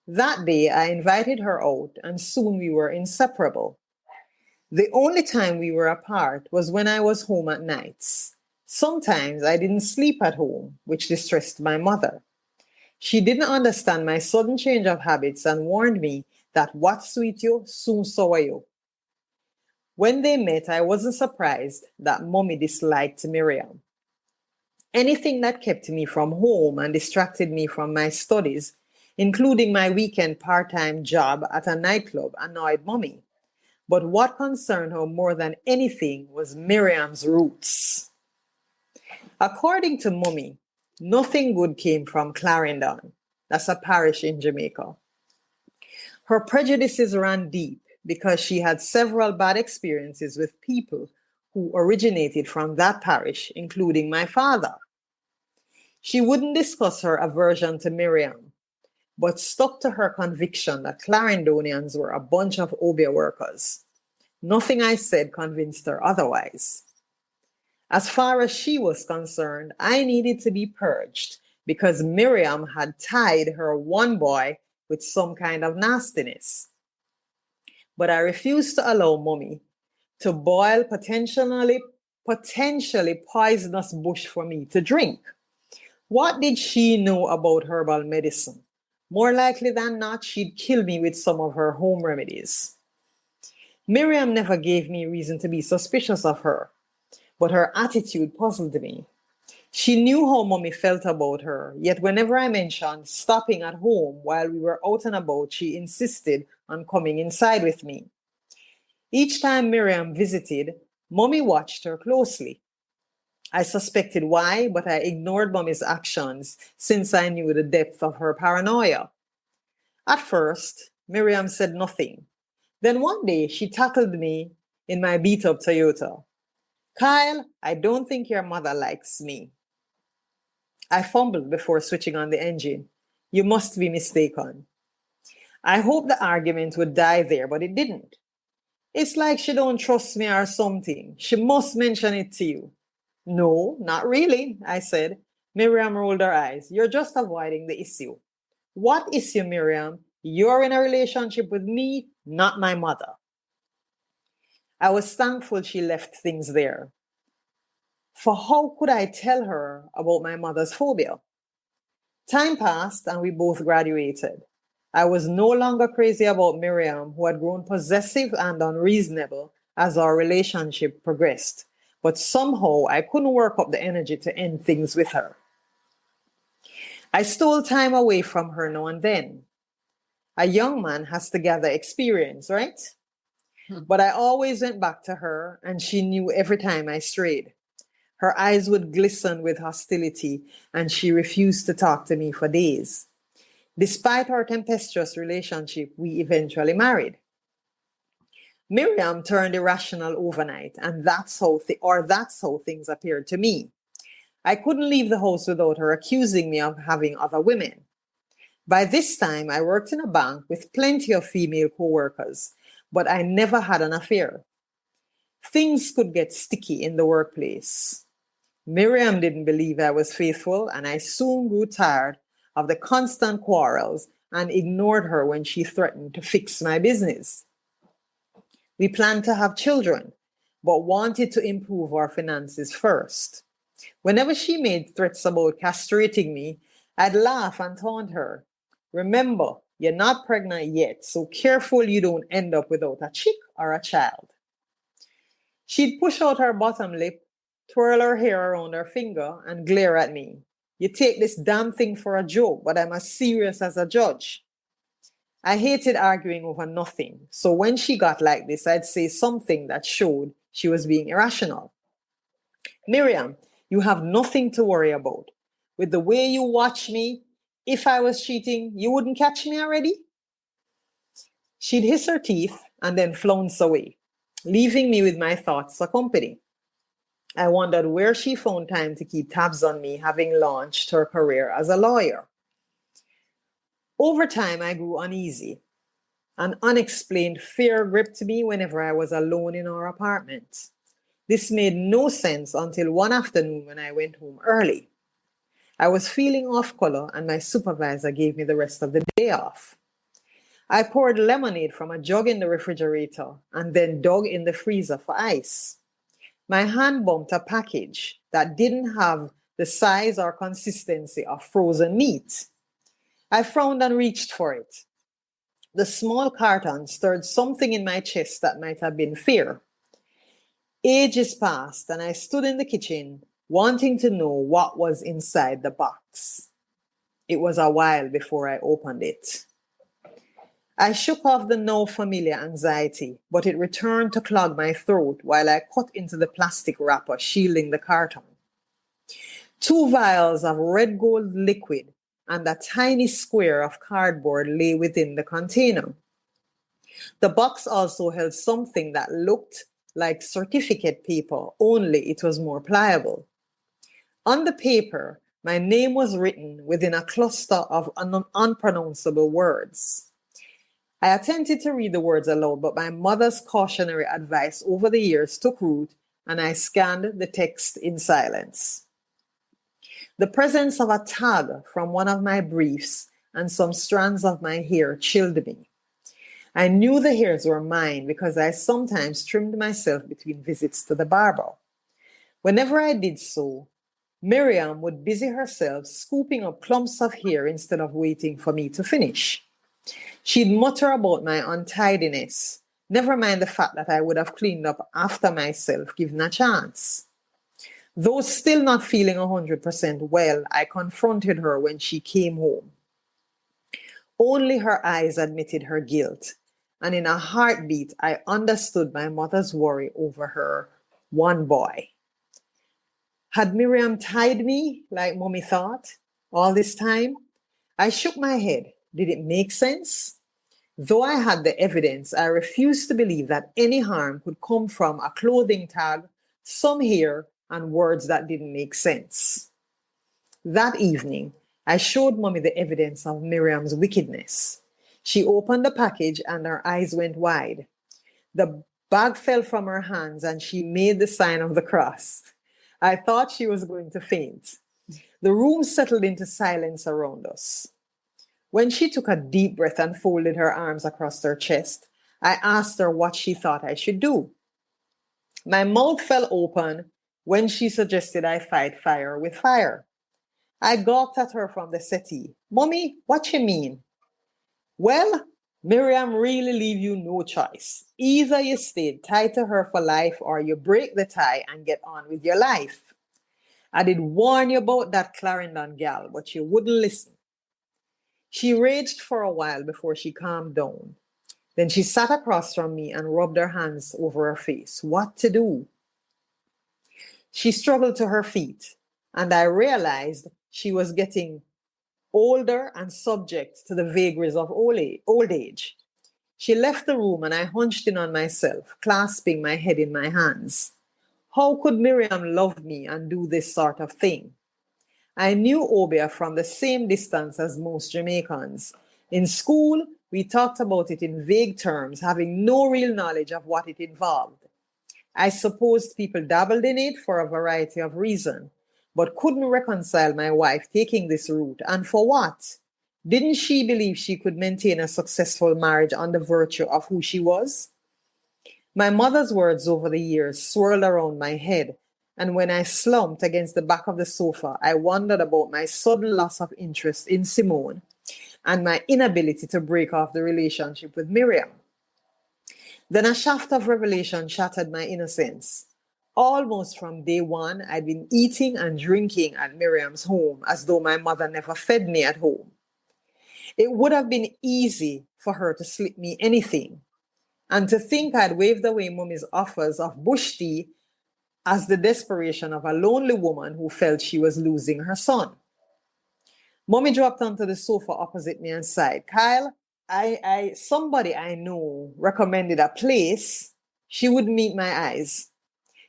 That day, I invited her out, and soon we were inseparable. The only time we were apart was when I was home at nights. Sometimes I didn't sleep at home, which distressed my mother. She didn't understand my sudden change of habits and warned me that what sweet you, soon sour you. When they met, I wasn't surprised that Mommy disliked Miriam. Anything that kept me from home and distracted me from my studies, including my weekend part-time job at a nightclub, annoyed Mommy. But what concerned her more than anything was Miriam's roots. According to Mommy, nothing good came from Clarendon. That's a parish in Jamaica. Her prejudices ran deep because she had several bad experiences with people who originated from that parish, including my father. She wouldn't discuss her aversion to Miriam, but stuck to her conviction that Clarendonians were a bunch of Obeah workers. Nothing I said convinced her otherwise. As far as she was concerned, I needed to be purged because Miriam had tied her one boy with some kind of nastiness. But I refused to allow Mommy to boil potentially poisonous bush for me to drink. What did she know about herbal medicine? More likely than not, she'd kill me with some of her home remedies. Miriam never gave me reason to be suspicious of her, but her attitude puzzled me. She knew how Mommy felt about her, yet whenever I mentioned stopping at home while we were out and about, she insisted on coming inside with me. Each time Miriam visited, Mommy watched her closely. I suspected why, but I ignored Mommy's actions since I knew the depth of her paranoia. At first, Miriam said nothing. Then one day, she tackled me in my beat-up Toyota. "Kyle, I don't think your mother likes me." I fumbled before switching on the engine. "You must be mistaken." I hoped the argument would die there, but it didn't. "It's like she don't trust me or something. She must mention it to you." "No, not really," I said. Miriam rolled her eyes. "You're just avoiding the issue." "What issue, Miriam? You're in a relationship with me, not my mother." I was thankful she left things there. For how could I tell her about my mother's phobia? Time passed and we both graduated. I was no longer crazy about Miriam, who had grown possessive and unreasonable as our relationship progressed. But somehow I couldn't work up the energy to end things with her. I stole time away from her now and then. A young man has to gather experience, right? But I always went back to her, and she knew every time I strayed. Her eyes would glisten with hostility, and she refused to talk to me for days. Despite our tempestuous relationship, we eventually married. Miriam turned irrational overnight, and that's how things appeared to me. I couldn't leave the house without her accusing me of having other women. By this time, I worked in a bank with plenty of female co-workers, but I never had an affair. Things could get sticky in the workplace. Miriam didn't believe I was faithful, and I soon grew tired of the constant quarrels and ignored her when she threatened to fix my business. We planned to have children, but wanted to improve our finances first. Whenever she made threats about castrating me, I'd laugh and taunt her. "Remember, you're not pregnant yet, so careful you don't end up without a chick or a child." She'd push out her bottom lip, twirl her hair around her finger, and glare at me. "You take this damn thing for a joke, but I'm as serious as a judge." I hated arguing over nothing, so when she got like this, I'd say something that showed she was being irrational. "Miriam, you have nothing to worry about. With the way you watch me, If I was cheating, you wouldn't catch me already? She'd hiss her teeth and then flounce away, leaving me with my thoughts for company. I wondered where she found time to keep tabs on me, having launched her career as a lawyer. Over time, I grew uneasy. An unexplained fear gripped me whenever I was alone in our apartment. This made no sense until one afternoon when I went home early. I was feeling off color and my supervisor gave me the rest of the day off. I poured lemonade from a jug in the refrigerator and then dug in the freezer for ice. My hand bumped a package that didn't have the size or consistency of frozen meat. I frowned and reached for it. The small carton stirred something in my chest that might have been fear. Ages passed and I stood in the kitchen wanting to know what was inside the box. It was a while before I opened it. I shook off the now familiar anxiety, but it returned to clog my throat while I cut into the plastic wrapper shielding the carton. 2 vials of red gold liquid and a tiny square of cardboard lay within the container. The box also held something that looked like certificate paper, only it was more pliable. On the paper, my name was written within a cluster of unpronounceable words. I attempted to read the words aloud, but my mother's cautionary advice over the years took root, and I scanned the text in silence. The presence of a tag from one of my briefs and some strands of my hair chilled me. I knew the hairs were mine because I sometimes trimmed myself between visits to the barber. Whenever I did so, Miriam would busy herself scooping up clumps of hair instead of waiting for me to finish. She'd mutter about my untidiness, never mind the fact that I would have cleaned up after myself given a chance. Though still not feeling 100% well, I confronted her when she came home. Only her eyes admitted her guilt, and in a heartbeat, I understood my mother's worry over her one boy. Had Miriam tied me like Mommy thought all this time? I shook my head. Did it make sense? Though I had the evidence, I refused to believe that any harm could come from a clothing tag, some hair, and words that didn't make sense. That evening, I showed Mommy the evidence of Miriam's wickedness. She opened the package and her eyes went wide. The bag fell from her hands and she made the sign of the cross. I thought she was going to faint. The room settled into silence around us. When she took a deep breath and folded her arms across her chest, I asked her what she thought I should do. My mouth fell open when she suggested I fight fire with fire. I gawked at her from the settee. Mommy, what you mean? Well, Miriam really leave you no choice. Either you stay tied to her for life or you break the tie and get on with your life. I did warn you about that Clarendon gal, but you wouldn't listen. She raged for a while before she calmed down. Then she sat across from me and rubbed her hands over her face. What to do? She struggled to her feet, and I realized she was getting older and subject to the vagaries of old age. She left the room and I hunched in on myself, clasping my head in my hands. How could Miriam love me and do this sort of thing? I knew Obeah from the same distance as most Jamaicans. In school, we talked about it in vague terms, having no real knowledge of what it involved. I supposed people dabbled in it for a variety of reasons, but couldn't reconcile my wife taking this route. And for what? Didn't she believe she could maintain a successful marriage on the virtue of who she was? My mother's words over the years swirled around my head, and when I slumped against the back of the sofa, I wondered about my sudden loss of interest in Simone and my inability to break off the relationship with Miriam. Then a shaft of revelation shattered my innocence. Almost from day one, I'd been eating and drinking at Miriam's home as though my mother never fed me at home. It would have been easy for her to slip me anything, and to think I'd waved away Mummy's offers of bush tea as the desperation of a lonely woman who felt she was losing her son. Mommy dropped onto the sofa opposite me and sighed. Kyle, somebody I know recommended a place she would meet my eyes.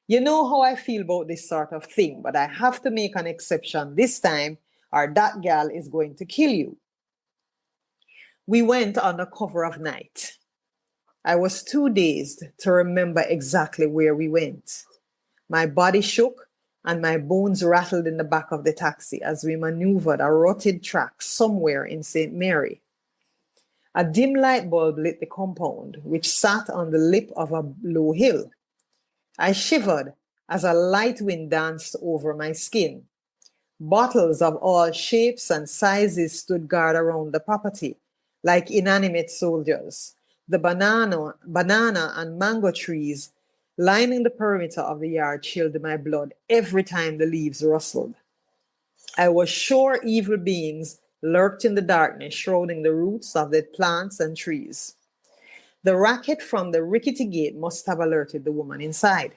You know how I feel about this sort of thing, but I have to make an exception this time, or that gal is going to kill you. We went on the cover of night. I was too dazed to remember exactly where we went. My body shook and my bones rattled in the back of the taxi as we maneuvered a rutted track somewhere in St. Mary. A dim light bulb lit the compound, which sat on the lip of a low hill. I shivered as a light wind danced over my skin. Bottles of all shapes and sizes stood guard around the property, like inanimate soldiers. The banana and mango trees lining the perimeter of the yard chilled my blood every time the leaves rustled. I was sure evil beings lurked in the darkness, shrouding the roots of the plants and trees. The racket from the rickety gate must have alerted the woman inside.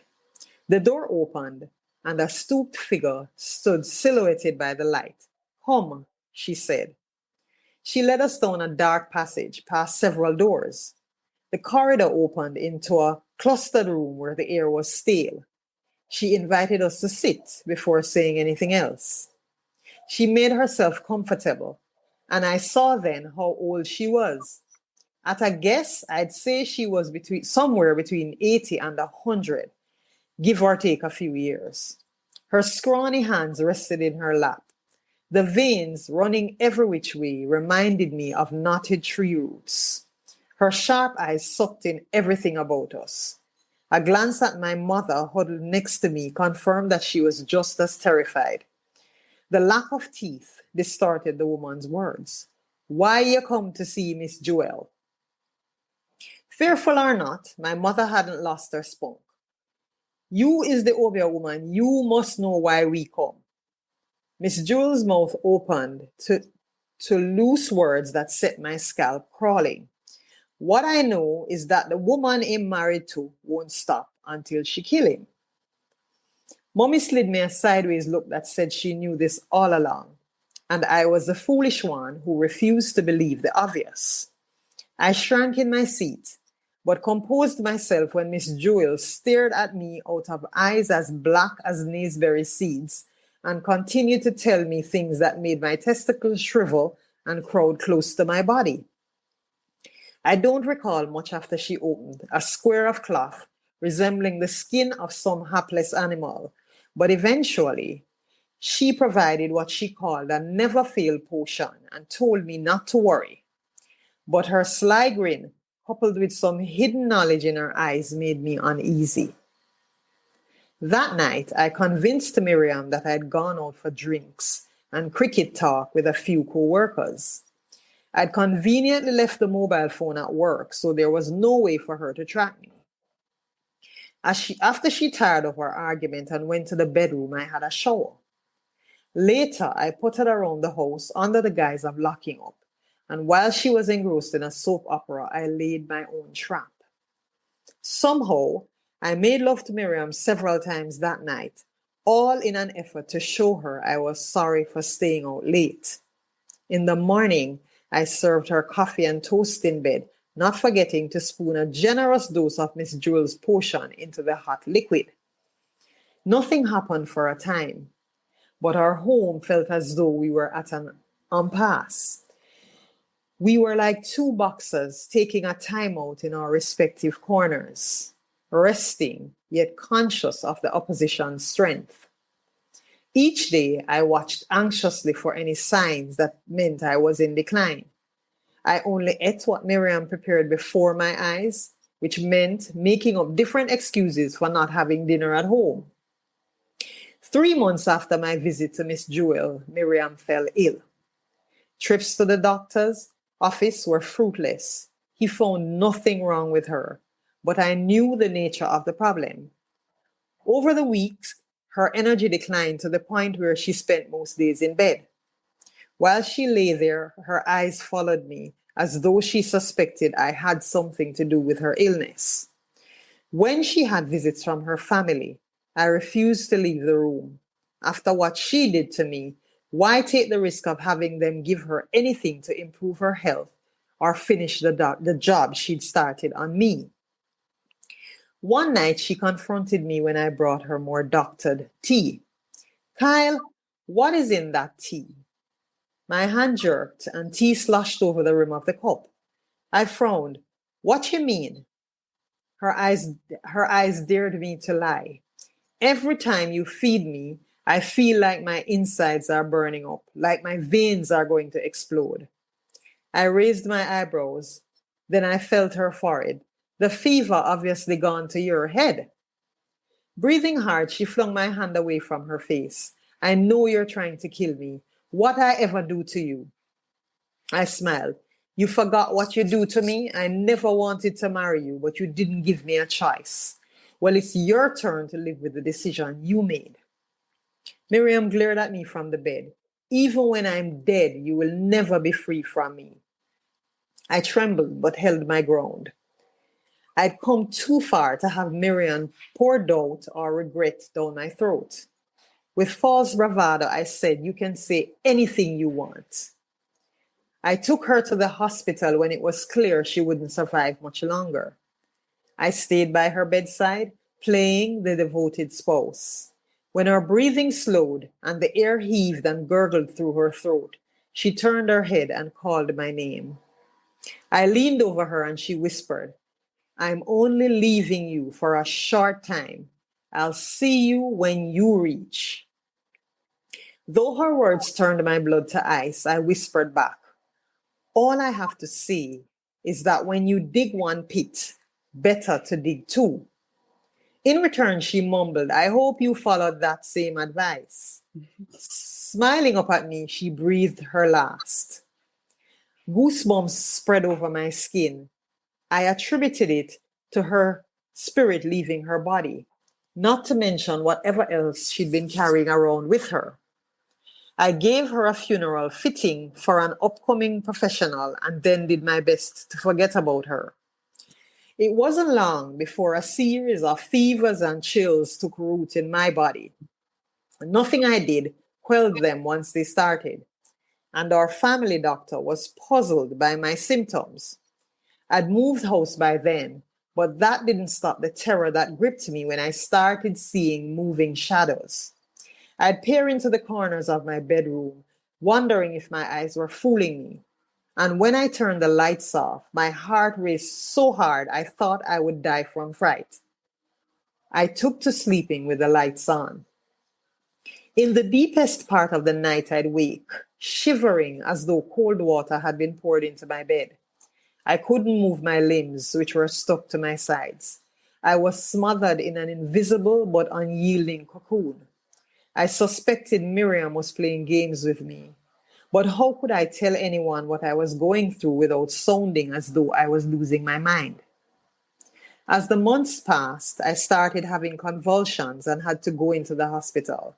The door opened, and a stooped figure stood silhouetted by the light. Come, she said. She led us down a dark passage, past several doors. The corridor opened into a clustered room where the air was stale. She invited us to sit before saying anything else. She made herself comfortable, and I saw then how old she was. At a guess, I'd say she was somewhere between 80 and 100, give or take a few years. Her scrawny hands rested in her lap. The veins running every which way reminded me of knotted tree roots. Her sharp eyes sucked in everything about us. A glance at my mother huddled next to me confirmed that she was just as terrified. The lack of teeth distorted the woman's words. Why you come to see Miss Joelle? Fearful or not, my mother hadn't lost her spunk. You is the Obeah woman. You must know why we come. Miss Jewel's mouth opened to loose words that set my scalp crawling. What I know is that the woman I'm married to won't stop until she kill him. Mommy slid me a sideways look that said she knew this all along, and I was the foolish one who refused to believe the obvious. I shrank in my seat, but composed myself when Miss Jewel stared at me out of eyes as black as naseberry seeds and continued to tell me things that made my testicles shrivel and crowd close to my body. I don't recall much after she opened, a square of cloth resembling the skin of some hapless animal, but eventually she provided what she called a never-fail potion and told me not to worry. But her sly grin, coupled with some hidden knowledge in her eyes, made me uneasy. That night, I convinced Miriam that I had gone out for drinks and cricket talk with a few co-workers. I'd conveniently left the mobile phone at work, so there was no way for her to track me. After she tired of our argument and went to the bedroom, I had a shower. Later, I puttered around the house under the guise of locking up, and while she was engrossed in a soap opera, I laid my own trap. Somehow, I made love to Miriam several times that night, all in an effort to show her I was sorry for staying out late. In the morning, I served her coffee and toast in bed, not forgetting to spoon a generous dose of Miss Jewel's potion into the hot liquid. Nothing happened for a time, but our home felt as though we were at an impasse. We were like two boxers taking a timeout in our respective corners, resting yet conscious of the opposition's strength. Each day, I watched anxiously for any signs that meant I was in decline. I only ate what Miriam prepared before my eyes, which meant making up different excuses for not having dinner at home. 3 months after my visit to Miss Jewel, Miriam fell ill. Trips to the doctor's office were fruitless. He found nothing wrong with her, but I knew the nature of the problem. Over the weeks, her energy declined to the point where she spent most days in bed. While she lay there, her eyes followed me as though she suspected I had something to do with her illness. When she had visits from her family, I refused to leave the room. After what she did to me, Why take the risk of having them give her anything to improve her health or finish the job she'd started on me? One night, she confronted me when I brought her more doctored tea. Kyle, what is in that tea? My hand jerked and tea sloshed over the rim of the cup. I frowned. What you mean? Her eyes dared me to lie. Every time you feed me, I feel like my insides are burning up, like my veins are going to explode. I raised my eyebrows. Then I felt her forehead. The fever obviously gone to your head. Breathing hard, she flung my hand away from her face. I know you're trying to kill me. What I ever do to you? I smiled. You forgot what you do to me? I never wanted to marry you, but you didn't give me a choice. Well, it's your turn to live with the decision you made. Miriam glared at me from the bed. Even when I'm dead, you will never be free from me. I trembled but held my ground. I'd come too far to have Miriam pour doubt or regret down my throat. With false bravado, I said, you can say anything you want. I took her to the hospital when it was clear she wouldn't survive much longer. I stayed by her bedside, playing the devoted spouse. When her breathing slowed and the air heaved and gurgled through her throat, she turned her head and called my name. I leaned over her and she whispered, I'm only leaving you for a short time. I'll see you when you reach. Though her words turned my blood to ice, I whispered back, all I have to say is that when you dig one pit, better to dig two. In return, she mumbled, I hope you followed that same advice. Smiling up at me, she breathed her last. Goosebumps spread over my skin. I attributed it to her spirit leaving her body, not to mention whatever else she'd been carrying around with her. I gave her a funeral fitting for an upcoming professional and then did my best to forget about her. It wasn't long before a series of fevers and chills took root in my body. Nothing I did quelled them once they started, and our family doctor was puzzled by my symptoms. I'd moved house by then, but that didn't stop the terror that gripped me when I started seeing moving shadows. I'd peer into the corners of my bedroom, wondering if my eyes were fooling me. And when I turned the lights off, my heart raced so hard I thought I would die from fright. I took to sleeping with the lights on. In the deepest part of the night, I'd wake, shivering as though cold water had been poured into my bed. I couldn't move my limbs, which were stuck to my sides. I was smothered in an invisible but unyielding cocoon. I suspected Miriam was playing games with me. But how could I tell anyone what I was going through without sounding as though I was losing my mind? As the months passed, I started having convulsions and had to go into the hospital.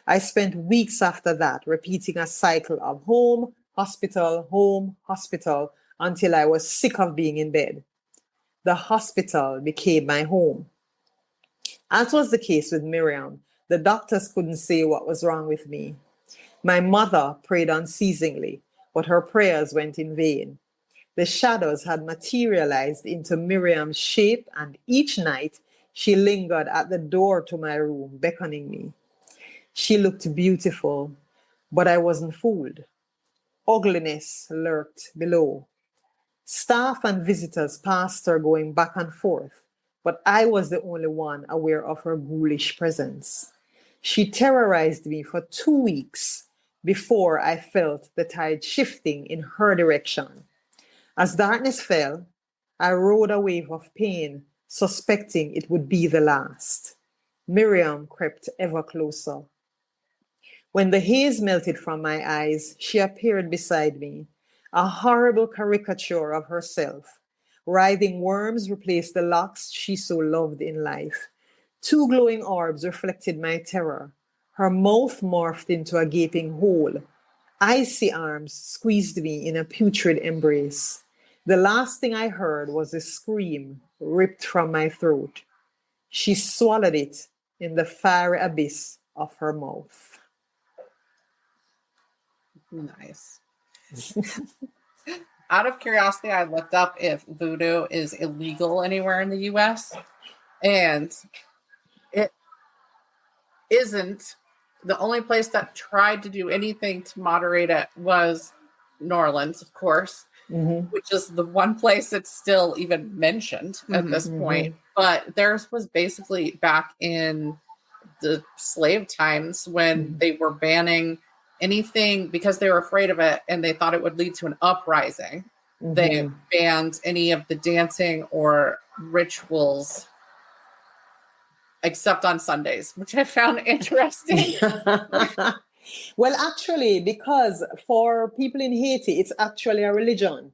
I spent weeks after that repeating a cycle of home, hospital, until I was sick of being in bed. The hospital became my home. As was the case with Miriam, the doctors couldn't say what was wrong with me. My mother prayed unceasingly, but her prayers went in vain. The shadows had materialized into Miriam's shape, and each night she lingered at the door to my room, beckoning me. She looked beautiful, but I wasn't fooled. Ugliness lurked below. Staff and visitors passed her going back and forth, but I was the only one aware of her ghoulish presence. She terrorized me for 2 weeks before I felt the tide shifting in her direction. As darkness fell, I rode a wave of pain, suspecting it would be the last. Miriam crept ever closer. When the haze melted from my eyes, she appeared beside me, a horrible caricature of herself. Writhing worms replaced the locks she so loved in life. 2 glowing orbs reflected my terror. Her mouth morphed into a gaping hole. Icy arms squeezed me in a putrid embrace. The last thing I heard was a scream ripped from my throat. She swallowed it in the fiery abyss of her mouth. Nice. Out of curiosity, I looked up if voodoo is illegal anywhere in the U.S. and it isn't. The only place that tried to do anything to moderate it was New Orleans, of course, which is the one place that's still even mentioned at this point. But theirs was basically back in the slave times when they were banning anything because they were afraid of it and they thought it would lead to an uprising. They banned any of the dancing or rituals except on Sundays, which I found interesting. Well, actually, because for people in Haiti, it's actually a religion.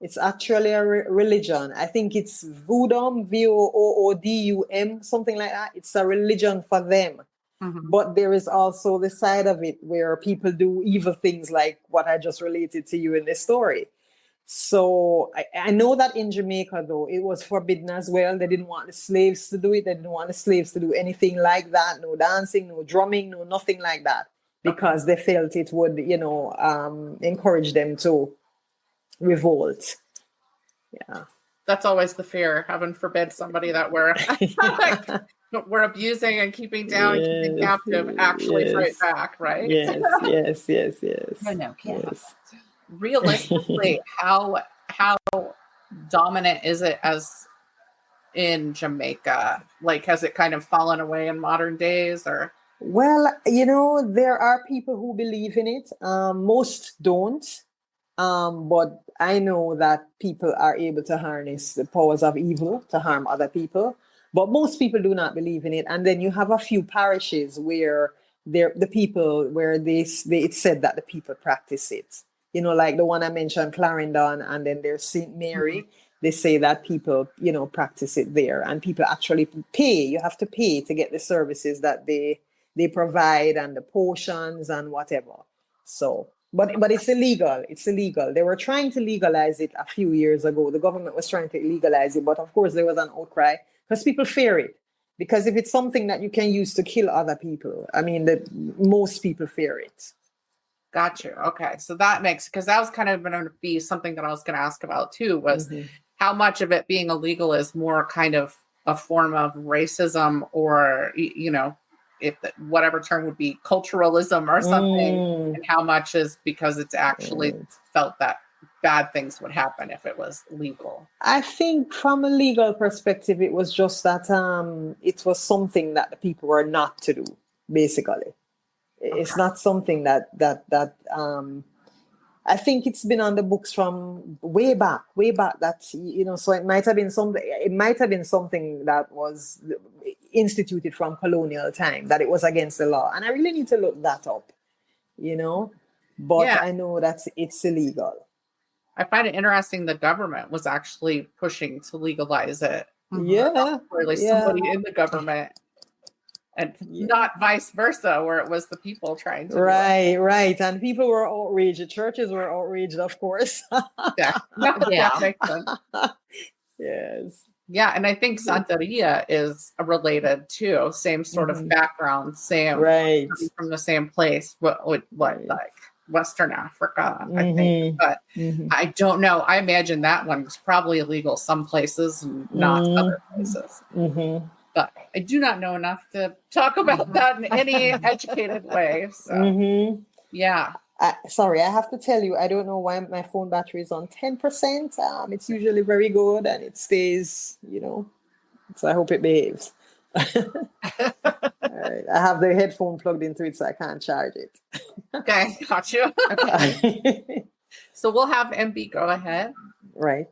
It's actually a religion. I think it's Voodoo, Voodum, something like that. It's a religion for them. But there is also the side of it where people do evil things like what I just related to you in this story. So I know that in Jamaica, though, it was forbidden as well. They didn't want the slaves to do it. They didn't want the slaves to do anything like that. No dancing, no drumming, no nothing like that. Because they felt it would, encourage them to revolt. Yeah. That's always the fear. Heaven forbid somebody that we're abusing and keeping down and keeping captive actually fight back, right? Yes. No, yes. Realistically, how dominant is it as in Jamaica? Like, has it kind of fallen away in modern days, or? Well, there are people who believe in it. Most don't. But I know that people are able to harness the powers of evil to harm other people. But most people do not believe in it. And then you have a few parishes where it's said that the people practice it. Like the one I mentioned, Clarendon, and then there's St. Mary. They say that people, practice it there, and people actually pay. You have to pay to get the services that they provide and the potions and whatever. So, but it's illegal. It's illegal. They were trying to legalize it a few years ago. The government was trying to legalize it, but of course there was an outcry because people fear it. Because if it's something that you can use to kill other people, I mean, most people fear it. Got you. Okay. So that makes, because that was kind of going to be something that I was going to ask about too, was how much of it being illegal is more kind of a form of racism or, if whatever term would be culturalism or something, and how much is because it's actually felt that bad things would happen if it was legal. I think from a legal perspective, it was just that it was something that the people were not to do, basically. It's not something that I think it's been on the books from way back that, so it might have been something that was instituted from colonial time, that it was against the law. And I really need to look that up, but I know that it's illegal. I find it interesting the government was actually pushing to legalize it. Yeah. Clearly somebody in the government. And not vice versa, where it was the people trying to. Right. And people were outraged. The churches were outraged, of course. That makes sense. Yes. Yeah, and I think Santeria is related too. Same sort of background, same from the same place. What like Western Africa, I think. But I don't know. I imagine that one's probably illegal some places and not other places. But I do not know enough to talk about that in any educated way. So, yeah. Sorry, I have to tell you, I don't know why my phone battery is on 10%. It's usually very good and it stays, so I hope it behaves. All right. I have the headphone plugged into it, so I can't charge it. Okay, got you. Okay. So we'll have MB go ahead. Right.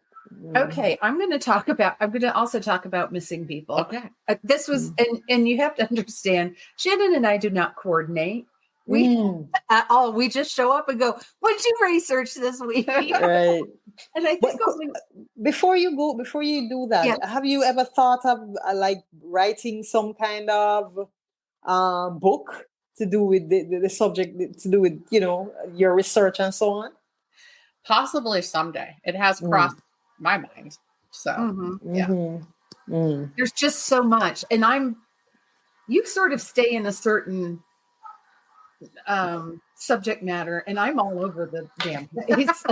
Okay, I'm going to also talk about missing people. Okay. This was, and you have to understand, Shannon and I do not coordinate. We at all. We just show up and go, what did you research this week? Right. And I think before you do that, have you ever thought of like writing some kind of book to do with the subject, to do with, your research and so on? Possibly someday. It has crossed my mind. So there's just so much. And you sort of stay in a certain subject matter, and I'm all over the damn place.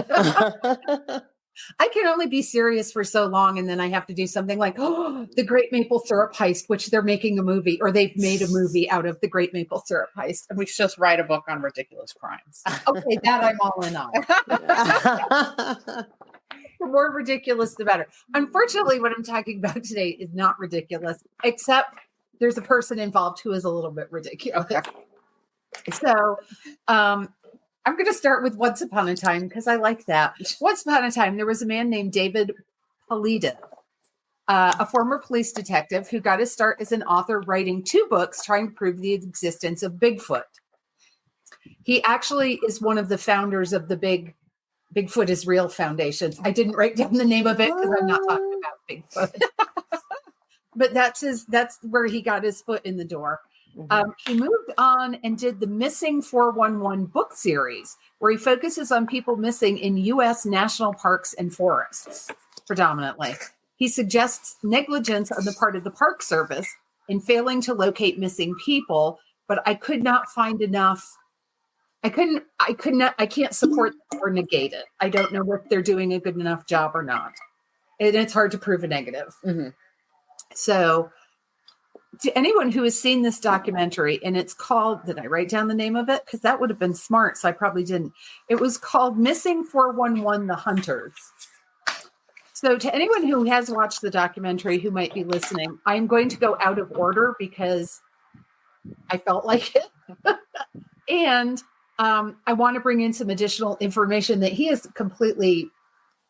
I can only be serious for so long, and then I have to do something like, the Great Maple Syrup Heist, which they're making a movie, or they've made a movie out of the Great Maple Syrup Heist. And we should just write a book on ridiculous crimes. Okay, that I'm all in on. The more ridiculous, the better. Unfortunately, what I'm talking about today is not ridiculous, except there's a person involved who is a little bit ridiculous. Okay. So, I'm going to start with Once Upon a Time because I like that. Once upon a time, there was a man named David Polita, a former police detective who got his start as an author writing 2 books trying to prove the existence of Bigfoot. He actually is one of the founders of the Bigfoot is Real Foundation. I didn't write down the name of it because I'm not talking about Bigfoot. But that's where he got his foot in the door. He moved on and did the Missing 411 book series, where he focuses on people missing in U.S. national parks and forests, predominantly. He suggests negligence on the part of the Park Service in failing to locate missing people, but I could not find enough. I can't support or negate it. I don't know if they're doing a good enough job or not. And it's hard to prove a negative. Mm-hmm. So, to anyone who has seen this documentary, and it's called, did I write down the name of it? Because that would have been smart, so I probably didn't. It was called Missing 411, The Hunters. So to anyone who has watched the documentary who might be listening, I'm going to go out of order because I felt like it. And I want to bring in some additional information that he has completely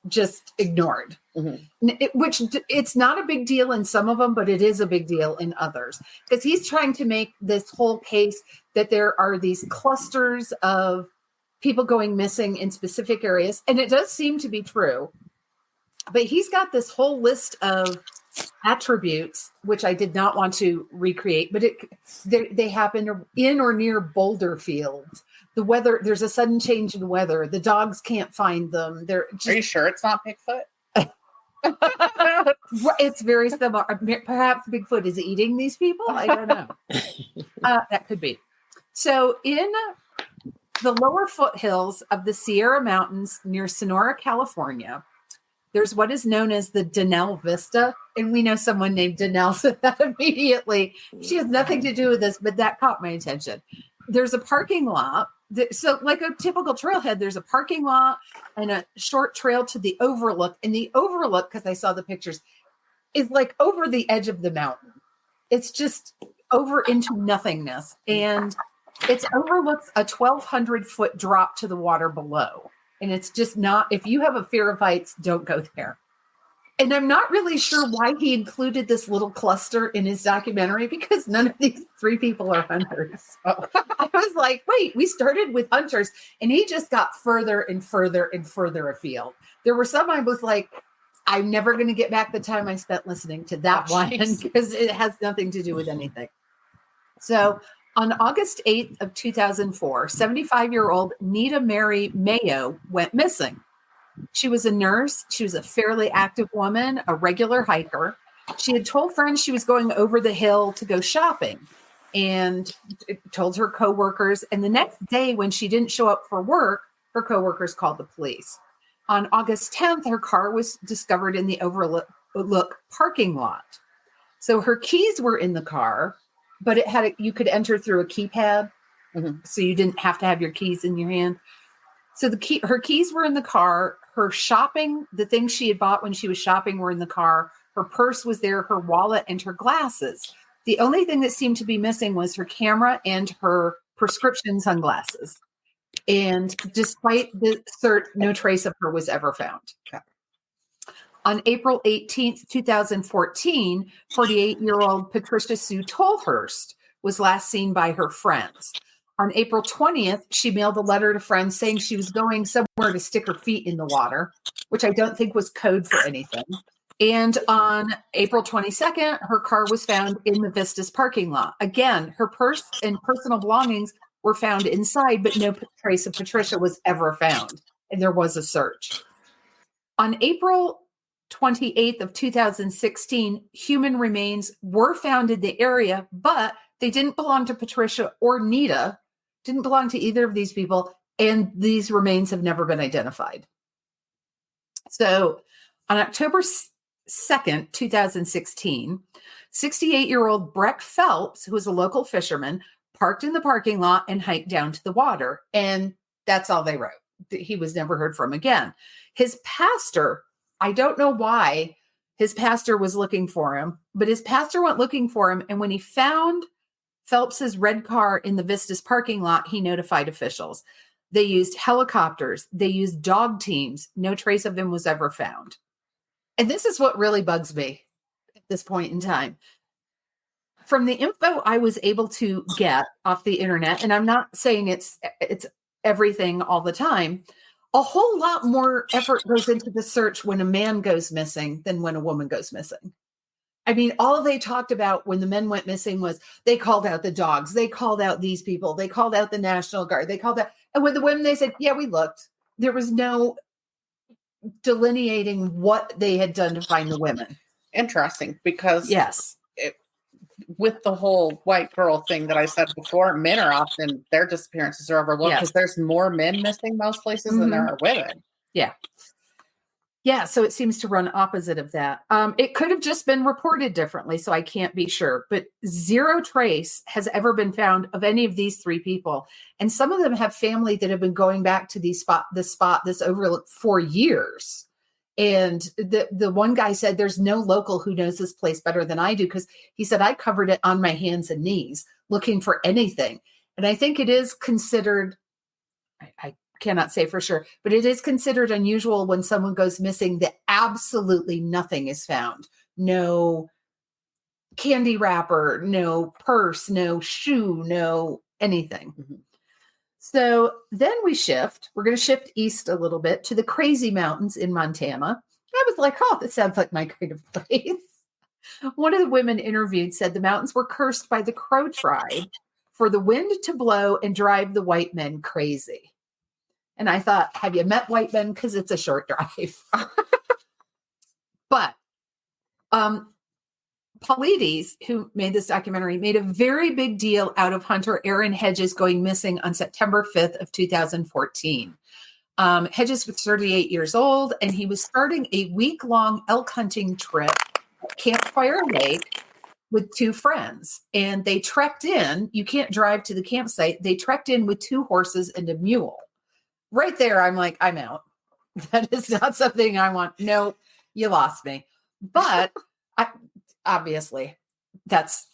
just ignored, which it's not a big deal in some of them, but it is a big deal in others, because he's trying to make this whole case that there are these clusters of people going missing in specific areas. And it does seem to be true, but he's got this whole list of attributes, which I did not want to recreate, but they happen in or near boulder fields. The weather, there's a sudden change in weather. The dogs can't find them. Are you sure it's not Bigfoot? It's very similar. Perhaps Bigfoot is eating these people. I don't know. That could be. So in the lower foothills of the Sierra Mountains near Sonora, California, there's what is known as the Donnell Vista. And we know someone named Donnell, so that immediately, she has nothing to do with this, but that caught my attention. There's a parking lot. So like a typical trailhead, there's a parking lot and a short trail to the overlook. And the overlook, because I saw the pictures, is like over the edge of the mountain. It's just over into nothingness. And it overlooks a 1,200-foot drop to the water below. And it's just not, if you have a fear of heights, don't go there. And I'm not really sure why he included this little cluster in his documentary, because none of these 3 people are hunters. I was like, wait, we started with hunters, and he just got further and further and further afield. There were some I was like, I'm never going to get back the time I spent listening to that one, because it has nothing to do with anything. So on August 8th of 2004, 75-year-old Nita Mary Mayo went missing. She was a nurse. She was a fairly active woman, a regular hiker. She had told friends she was going over the hill to go shopping and told her coworkers. And the next day, when she didn't show up for work, her coworkers called the police. On August 10th, her car was discovered in the overlook parking lot. So her keys were in the car, but you could enter through a keypad. So you didn't have to have your keys in your hand. So her keys were in the car. Her shopping, the things she had bought when she was shopping were in the car. Her purse was there, her wallet, and her glasses. The only thing that seemed to be missing was her camera and her prescription sunglasses. And despite the search, no trace of her was ever found. Okay. On April 18th, 2014, 48-year-old Patricia Sue Tolhurst was last seen by her friends. On April 20th, she mailed a letter to friends saying she was going somewhere to stick her feet in the water, which I don't think was code for anything. And on April 22nd, her car was found in the Vistas parking lot. Again, her purse and personal belongings were found inside, but no trace of Patricia was ever found. And there was a search. On April 28th of 2016, human remains were found in the area, but they didn't belong to Patricia or Nita, didn't belong to either of these people, and these remains have never been identified. So on October 2nd, 2016, 68-year-old Breck Phelps, who was a local fisherman, parked in the parking lot and hiked down to the water. And that's all they wrote. He was never heard from again. His pastor, I don't know why his pastor was looking for him, but his pastor went looking for him. And when he found Phelps's red car in the Vistas parking lot, he notified officials. They used helicopters. They used dog teams. No trace of him was ever found. And this is what really bugs me at this point in time. From the info I was able to get off the internet, and I'm not saying it's everything all the time, a whole lot more effort goes into the search when a man goes missing than when a woman goes missing. I mean, all they talked about when the men went missing was they called out the dogs, they called out these people, they called out the National Guard, they called out, and with the women, they said, yeah, we looked. There was no delineating what they had done to find the women. Interesting, because yes, with the whole white girl thing that I said before, men are often, their disappearances are overlooked because there's more men missing most places than there are women. Yeah. Yeah, so it seems to run opposite of that. It could have just been reported differently, so I can't be sure. But zero trace has ever been found of any of these three people. And some of them have family that have been going back to this overlook for years. And the one guy said, there's no local who knows this place better than I do, because he said, I covered it on my hands and knees looking for anything. And I think it is considered, I cannot say for sure, but it is considered unusual when someone goes missing that absolutely nothing is found. No candy wrapper, no purse, no shoe, no anything. Mm-hmm. So then we're going to shift east a little bit to the Crazy Mountains in Montana. I was like, oh, that sounds like my kind of place. One of the women interviewed said the mountains were cursed by the Crow tribe for the wind to blow and drive the white men crazy. And I thought, have you met white men? Because it's a short drive. But Paulides, who made this documentary, made a very big deal out of hunter Aaron Hedges going missing on September 5th of 2014. Hedges was 38 years old, and he was starting a week-long elk hunting trip at Campfire Lake with two friends. And they trekked in. You can't drive to the campsite. They trekked in with 2 horses and a mule. Right there, I'm like, I'm out. That is not something I want. No, you lost me. But obviously, that's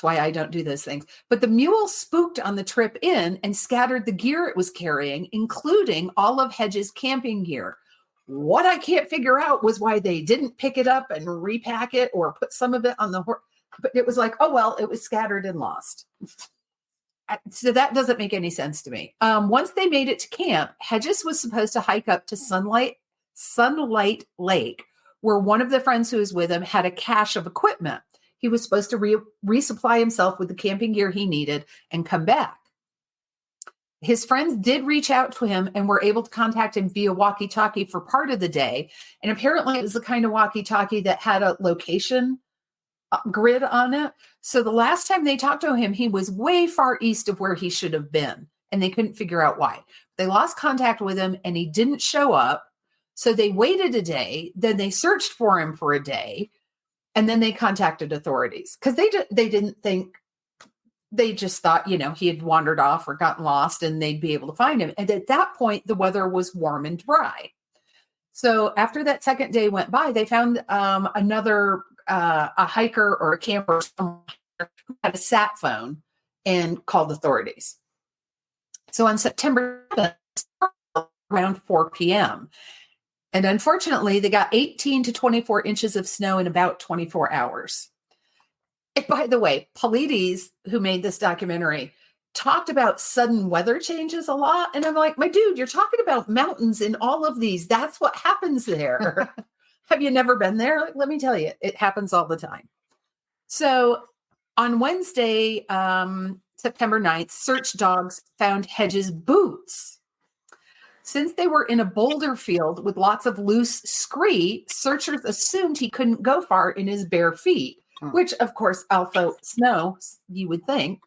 why I don't do those things. But the mule spooked on the trip in and scattered the gear it was carrying, including all of Hedges' camping gear. What I can't figure out was why they didn't pick it up and repack it or put some of it on the horse. But it was like, oh, well, it was scattered and lost. So that doesn't make any sense to me. Once they made it to camp, Hedges was supposed to hike up to Sunlight Lake, where one of the friends who was with him had a cache of equipment. He was supposed to resupply himself with the camping gear he needed and come back. His friends did reach out to him and were able to contact him via walkie-talkie for part of the day. And apparently it was the kind of walkie-talkie that had a location grid on it. So the last time they talked to him, he was way far east of where he should have been, and they couldn't figure out why. They lost contact with him and he didn't show up. So they waited a day, then they searched for him for a day, and then they contacted authorities because they didn't think, they just thought, he had wandered off or gotten lost and they'd be able to find him. And at that point, the weather was warm and dry. So after that second day went by, they found a hiker or a camper who had a sat phone and called authorities. So on September 7th, around 4 p.m., and unfortunately, they got 18 to 24 inches of snow in about 24 hours. And by the way, Paulides, who made this documentary, talked about sudden weather changes a lot. And I'm like, my dude, you're talking about mountains in all of these. That's what happens there. Have you never been there? Let me tell you, it happens all the time. So on Wednesday, September 9th, search dogs found Hedges' boots. Since they were in a boulder field with lots of loose scree, searchers assumed he couldn't go far in his bare feet, which, of course, although snow, you would think.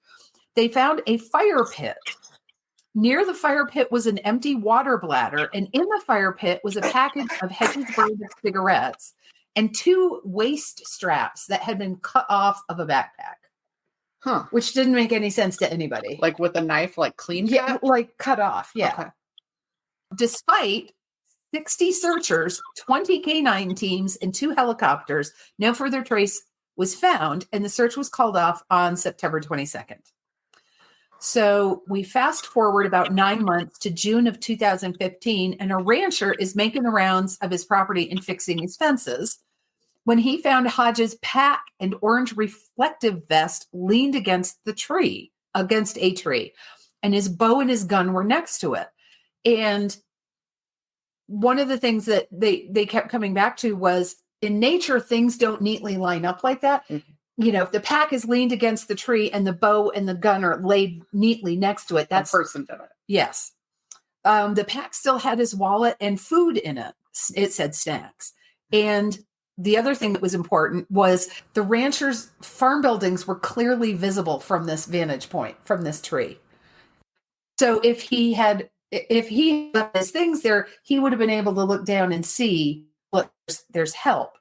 They found a fire pit Near the fire pit was an empty water bladder, and in the fire pit was a package of Hedges branded cigarettes and 2 waist straps that had been cut off of a backpack. Huh. Which didn't make any sense to anybody. Like with a knife, like clean cut? Yeah, like cut off. Yeah. Okay. Despite 60 searchers, 20 canine teams, and 2 helicopters, no further trace was found, and the search was called off on September 22nd. So we fast forward about 9 months to June of 2015, and a rancher is making the rounds of his property and fixing his fences when he found Hodges' pack and orange reflective vest leaned against a tree, and his bow and his gun were next to it. And one of the things that they kept coming back to was, in nature, things don't neatly line up like that. Mm-hmm. You know, if the pack is leaned against the tree and the bow and the gun are laid neatly next to it, that's a person did it. Yes. The pack still had his wallet and food in it. It said snacks. And the other thing that was important was the rancher's farm buildings were clearly visible from this vantage point, from this tree. So if he left his things there, he would have been able to look down and see, look, there's help.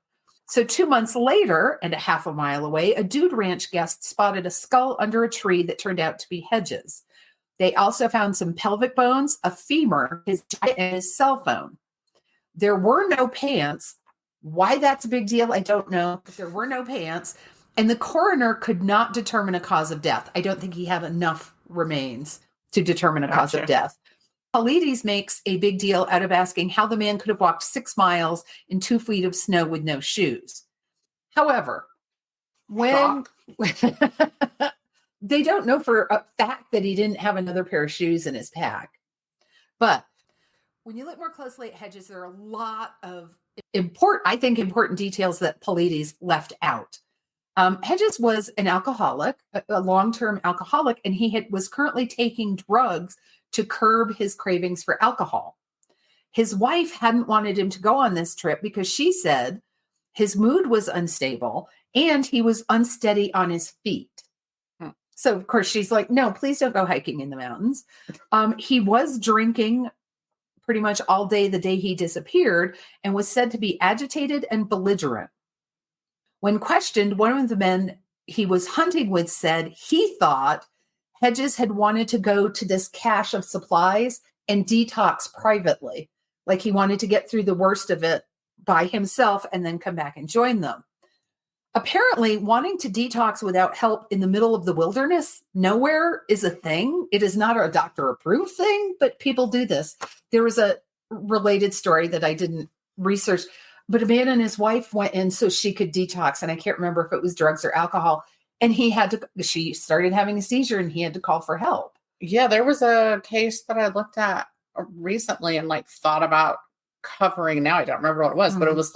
So 2 months later, and a half a mile away, a Dude Ranch guest spotted a skull under a tree that turned out to be Hedges. They also found some pelvic bones, a femur, and his cell phone. There were no pants. Why that's a big deal, I don't know. But there were no pants. And the coroner could not determine a cause of death. I don't think he had enough remains to determine a cause of death. Paulides makes a big deal out of asking how the man could have walked 6 miles in 2 feet of snow with no shoes. However, when they don't know for a fact that he didn't have another pair of shoes in his pack. But when you look more closely at Hedges, there are a lot of important details that Paulides left out. Hedges was an alcoholic, a long-term alcoholic, and he was currently taking drugs to curb his cravings for alcohol. His wife hadn't wanted him to go on this trip because she said his mood was unstable and he was unsteady on his feet. So, of course, she's like, no, please don't go hiking in the mountains. He was drinking pretty much all day the day he disappeared and was said to be agitated and belligerent. When questioned, one of the men he was hunting with said he thought Hedges had wanted to go to this cache of supplies and detox privately. Like he wanted to get through the worst of it by himself and then come back and join them. Apparently, wanting to detox without help in the middle of the wilderness, nowhere, is a thing. It is not a doctor-approved thing, but people do this. There was a related story that I didn't research, but a man and his wife went in so she could detox, and I can't remember if it was drugs or alcohol, and she started having a seizure, and he had to call for help. Yeah, there was a case that I looked at recently and thought about covering. Now I don't remember what it was, but it was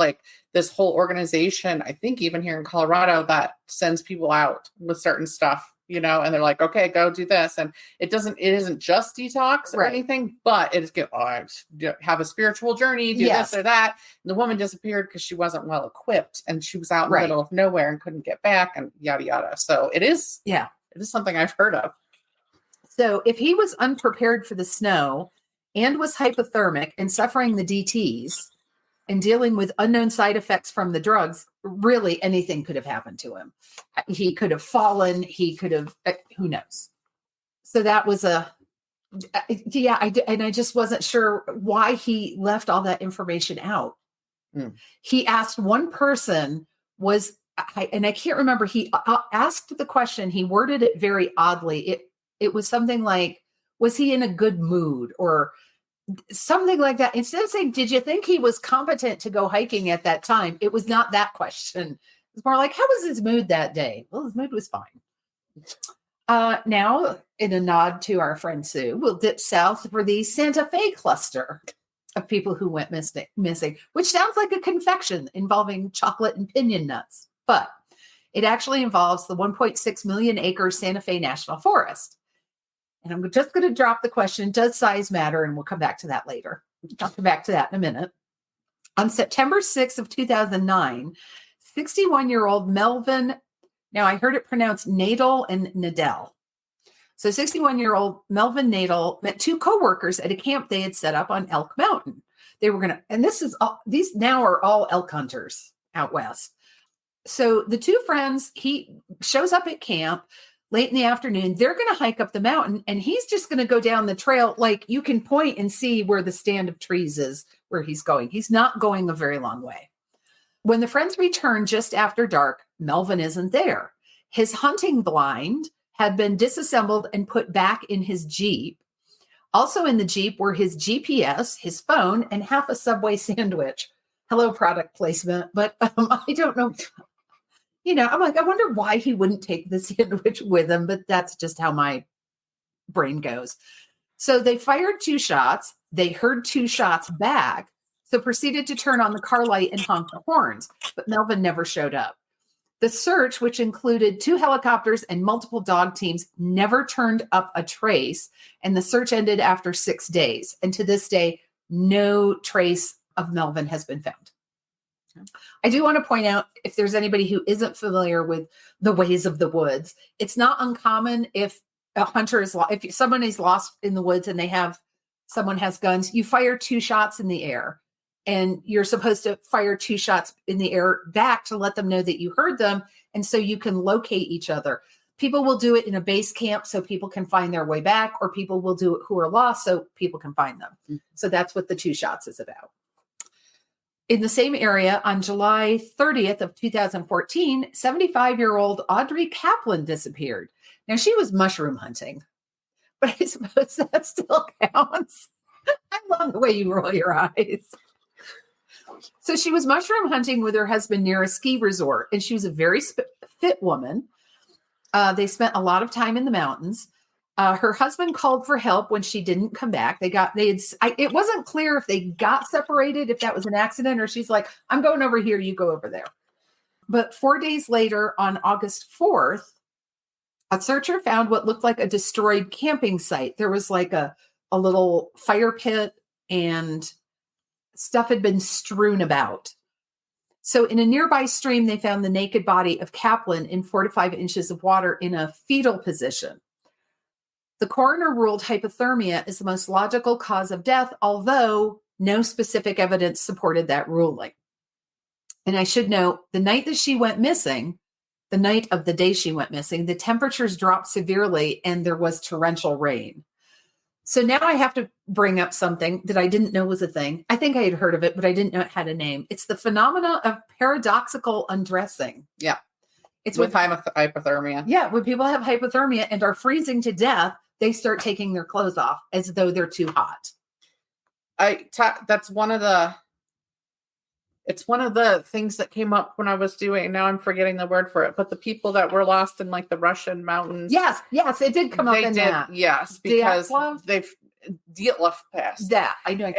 this whole organization, I think even here in Colorado, that sends people out with certain stuff, and they're like, okay, go do this. And it isn't just detox or anything, but it is have a spiritual journey, do this or that. And the woman disappeared because she wasn't well equipped and she was out in the middle of nowhere and couldn't get back and yada, yada. So it is something I've heard of. So if he was unprepared for the snow and was hypothermic and suffering the DTs and dealing with unknown side effects from the drugs, really anything could have happened to him. He could have fallen. He could have, who knows? So that was I just wasn't sure why he left all that information out. He asked one person and I can't remember, he asked the question, he worded it very oddly. It was something like, was he in a good mood or something like that? Instead of saying, did you think he was competent to go hiking at that time? It was not that question. It's more like, how was his mood that day? Well, his mood was fine. Now, in a nod to our friend Sue, we'll dip south for the Santa Fe cluster of people who went missing, which sounds like a confection involving chocolate and piñon nuts, but it actually involves the 1.6 million acre Santa Fe National Forest. And I'm just going to drop the question, does size matter? And we'll come back to that later. I'll come back to that in a minute. On September 6th of 2009, 61-year-old Melvin, now I heard it pronounced Nadel and Nadell. So 61-year-old Melvin Nadel met two coworkers at a camp they had set up on Elk Mountain. They were going to, and these now are all elk hunters out west. So the two friends, he shows up at camp late in the afternoon. They're going to hike up the mountain, and he's just going to go down the trail. Like, you can point and see where the stand of trees is, where he's going. He's not going a very long way. When the friends return just after dark, Melvin isn't there. His hunting blind had been disassembled and put back in his Jeep. Also in the Jeep were his GPS, his phone, and half a Subway sandwich. Hello, product placement, but I don't know. I'm like, I wonder why he wouldn't take the sandwich with him, but that's just how my brain goes. So they fired 2 shots. They heard 2 shots back, so proceeded to turn on the car light and honk the horns, but Melvin never showed up. The search, which included 2 helicopters and multiple dog teams, never turned up a trace, and the search ended after 6 days. And to this day, no trace of Melvin has been found. I do want to point out, if there's anybody who isn't familiar with the ways of the woods, it's not uncommon if a hunter is, if someone is lost in the woods and someone has guns, you fire 2 shots in the air. And you're supposed to fire 2 shots in the air back to let them know that you heard them. And so you can locate each other. People will do it in a base camp so people can find their way back, or people will do it who are lost so people can find them. Mm-hmm. So that's what the 2 shots is about. In the same area, on July 30th of 2014, 75-year-old Audrey Kaplan disappeared. Now, she was mushroom hunting, but I suppose that still counts. I love the way you roll your eyes. So she was mushroom hunting with her husband near a ski resort, and she was a very fit woman. They spent a lot of time in the mountains. Her husband called for help when she didn't come back. It wasn't clear if they got separated, if that was an accident, or she's like, I'm going over here, you go over there. But 4 days later, on August 4th, a searcher found what looked like a destroyed camping site. There was like a little fire pit, and stuff had been strewn about. So in a nearby stream, they found the naked body of Kaplan in 4 to 5 inches of water in a fetal position. The coroner ruled hypothermia is the most logical cause of death, although no specific evidence supported that ruling. And I should note, the night of the day she went missing, the temperatures dropped severely and there was torrential rain. So now I have to bring up something that I didn't know was a thing. I think I had heard of it, but I didn't know it had a name. It's the phenomena of paradoxical undressing. Yeah. It's with hypothermia. Yeah. When people have hypothermia and are freezing to death, they start taking their clothes off as though they're too hot. That's one of the things that came up when I was doing, now I'm forgetting the word for it, but the people that were lost in like the Russian mountains. Yes, it did come up in that. Yes, because they've Dietlef passed. Yeah, I know.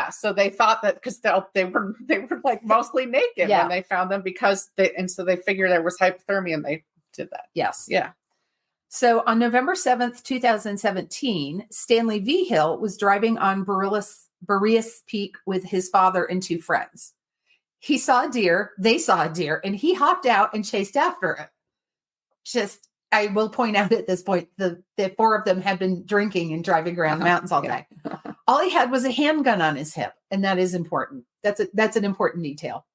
So they thought that because they were like mostly naked when they found them, so they figured there was hypothermia and they did that. Yes. Yeah. So on November 7th, 2017, Stanley Vigil was driving on Boreas Peak with his father and 2 friends. He saw a deer, they saw a deer, and he hopped out and chased after it. I will point out at this point, the 4 of them had been drinking and driving around the mountains all day. All he had was a handgun on his hip, and that is important. That's an important detail.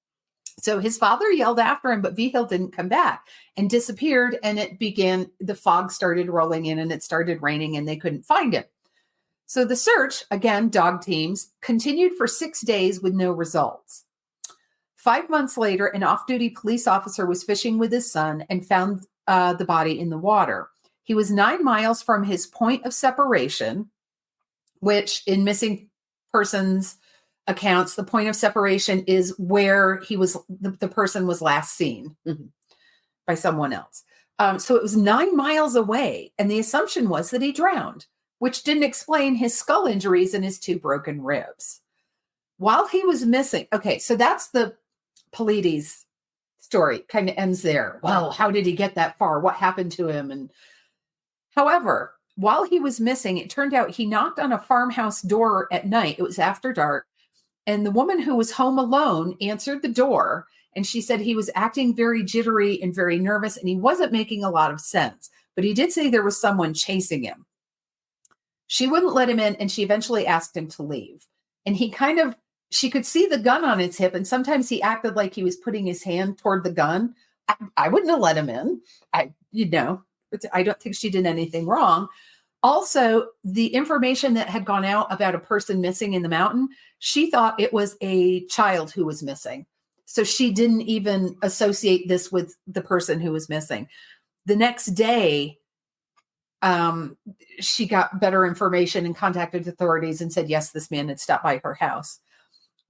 So his father yelled after him, but Vigil didn't come back and disappeared, and the fog started rolling in, and it started raining, and they couldn't find him. So the search, again, dog teams, continued for 6 days with no results. 5 months later, an off-duty police officer was fishing with his son and found the body in the water. He was 9 miles from his point of separation, which in missing persons accounts, the point of separation is where the person was last seen by someone else. So it was 9 miles away, and the assumption was that he drowned, which didn't explain his skull injuries and his 2 broken ribs. While he was missing, okay, so that's the Polides story, kind of ends there. Well, how did he get that far? What happened to him? And however, while he was missing, it turned out he knocked on a farmhouse door at night. It was after dark. And the woman who was home alone answered the door, and she said he was acting very jittery and very nervous, and he wasn't making a lot of sense. but he did say there was someone chasing him. She wouldn't let him in, and she eventually asked him to leave. And she could see the gun on his hip, and sometimes he acted like he was putting his hand toward the gun. I wouldn't have let him in. I don't think she did anything wrong. Also, the information that had gone out about a person missing in the mountain, she thought it was a child who was missing. So she didn't even associate this with the person who was missing. The next day, she got better information and contacted authorities and said, yes, this man had stopped by her house.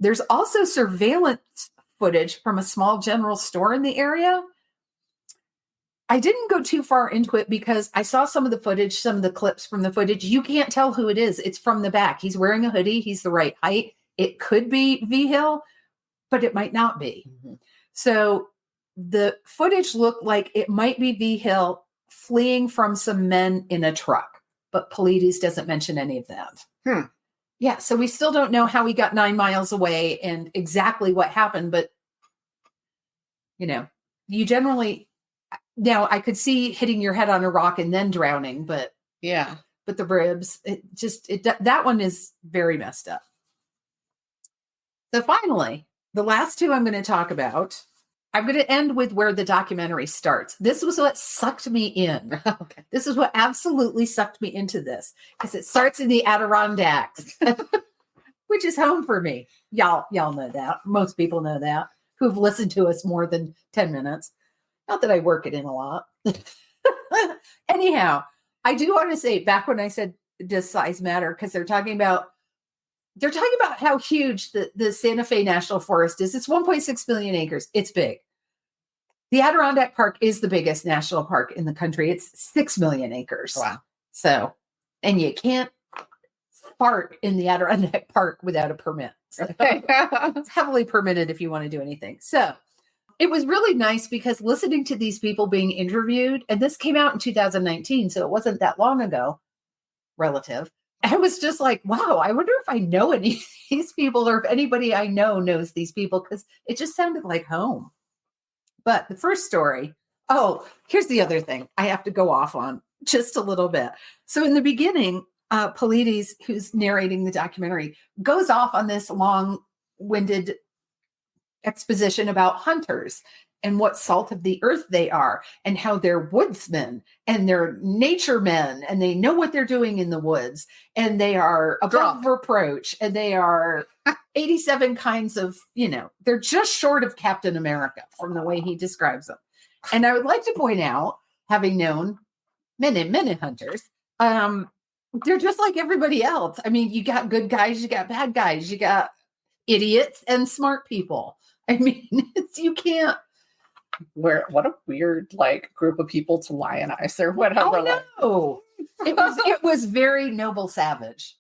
There's also surveillance footage from a small general store in the area. I didn't go too far into it because I saw some of the footage, some of the clips from the footage. You can't tell who it is. It's from the back. He's wearing a hoodie. He's the right height. It could be V Hill, but it might not be. Mm-hmm. So the footage looked like it might be V Hill fleeing from some men in a truck, but Paulides doesn't mention any of that. Yeah, so we still don't know how he got 9 miles away and exactly what happened, but you generally, now I could see hitting your head on a rock and then drowning, but the ribs, that one is very messed up. So finally, the last two I'm going to talk about, I'm going to end with where the documentary starts. This was what sucked me in. Okay. This is what absolutely sucked me into this, because it starts in the Adirondacks, which is home for me. Y'all know that. Most people know that, who've listened to us more than 10 minutes. Not that I work it in a lot. Anyhow, I do want to say, back when I said, does size matter? Because they're talking about how huge the Santa Fe National Forest is. It's 1.6 million acres. It's big. The Adirondack Park is the biggest national park in the country. It's 6 million acres. Wow. So, and you can't fart in the Adirondack Park without a permit. So it's heavily permitted if you want to do anything. So it was really nice because listening to these people being interviewed, and this came out in 2019, so it wasn't that long ago, relative. I was just like, wow, I wonder if I know any of these people or if anybody I know knows these people, because it just sounded like home. But the first story, here's the other thing I have to go off on just a little bit. So in the beginning, Paulides, who's narrating the documentary, goes off on this long-winded exposition about hunters and what salt of the earth they are, and how they're woodsmen and they're nature men, and they know what they're doing in the woods, and they are above reproach, and they are 87 kinds of, they're just short of Captain America from the way he describes them. And I would like to point out, having known many hunters, they're just like everybody else. I mean, you got good guys, you got bad guys, you got idiots and smart people. I mean, you can't. What a weird group of people to lionize or whatever. I know. It was very noble savage.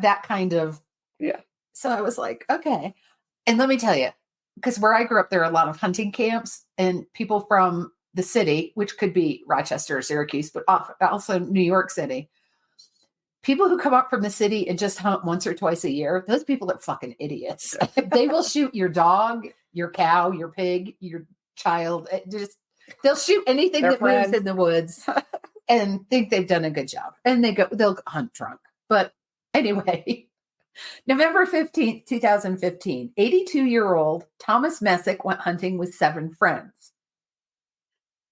That kind of. Yeah. So I was like, okay. And let me tell you, because where I grew up, there are a lot of hunting camps, and people from the city, which could be Rochester or Syracuse, but also New York City. People who come up from the city and just hunt once or twice a year, those people are fucking idiots. They will shoot your dog, your cow, your pig, your child. They'll shoot anything that moves in the woods and think they've done a good job. And they'll hunt drunk. But anyway, November 15th, 2015, 82-year-old Thomas Messick went hunting with 7 friends,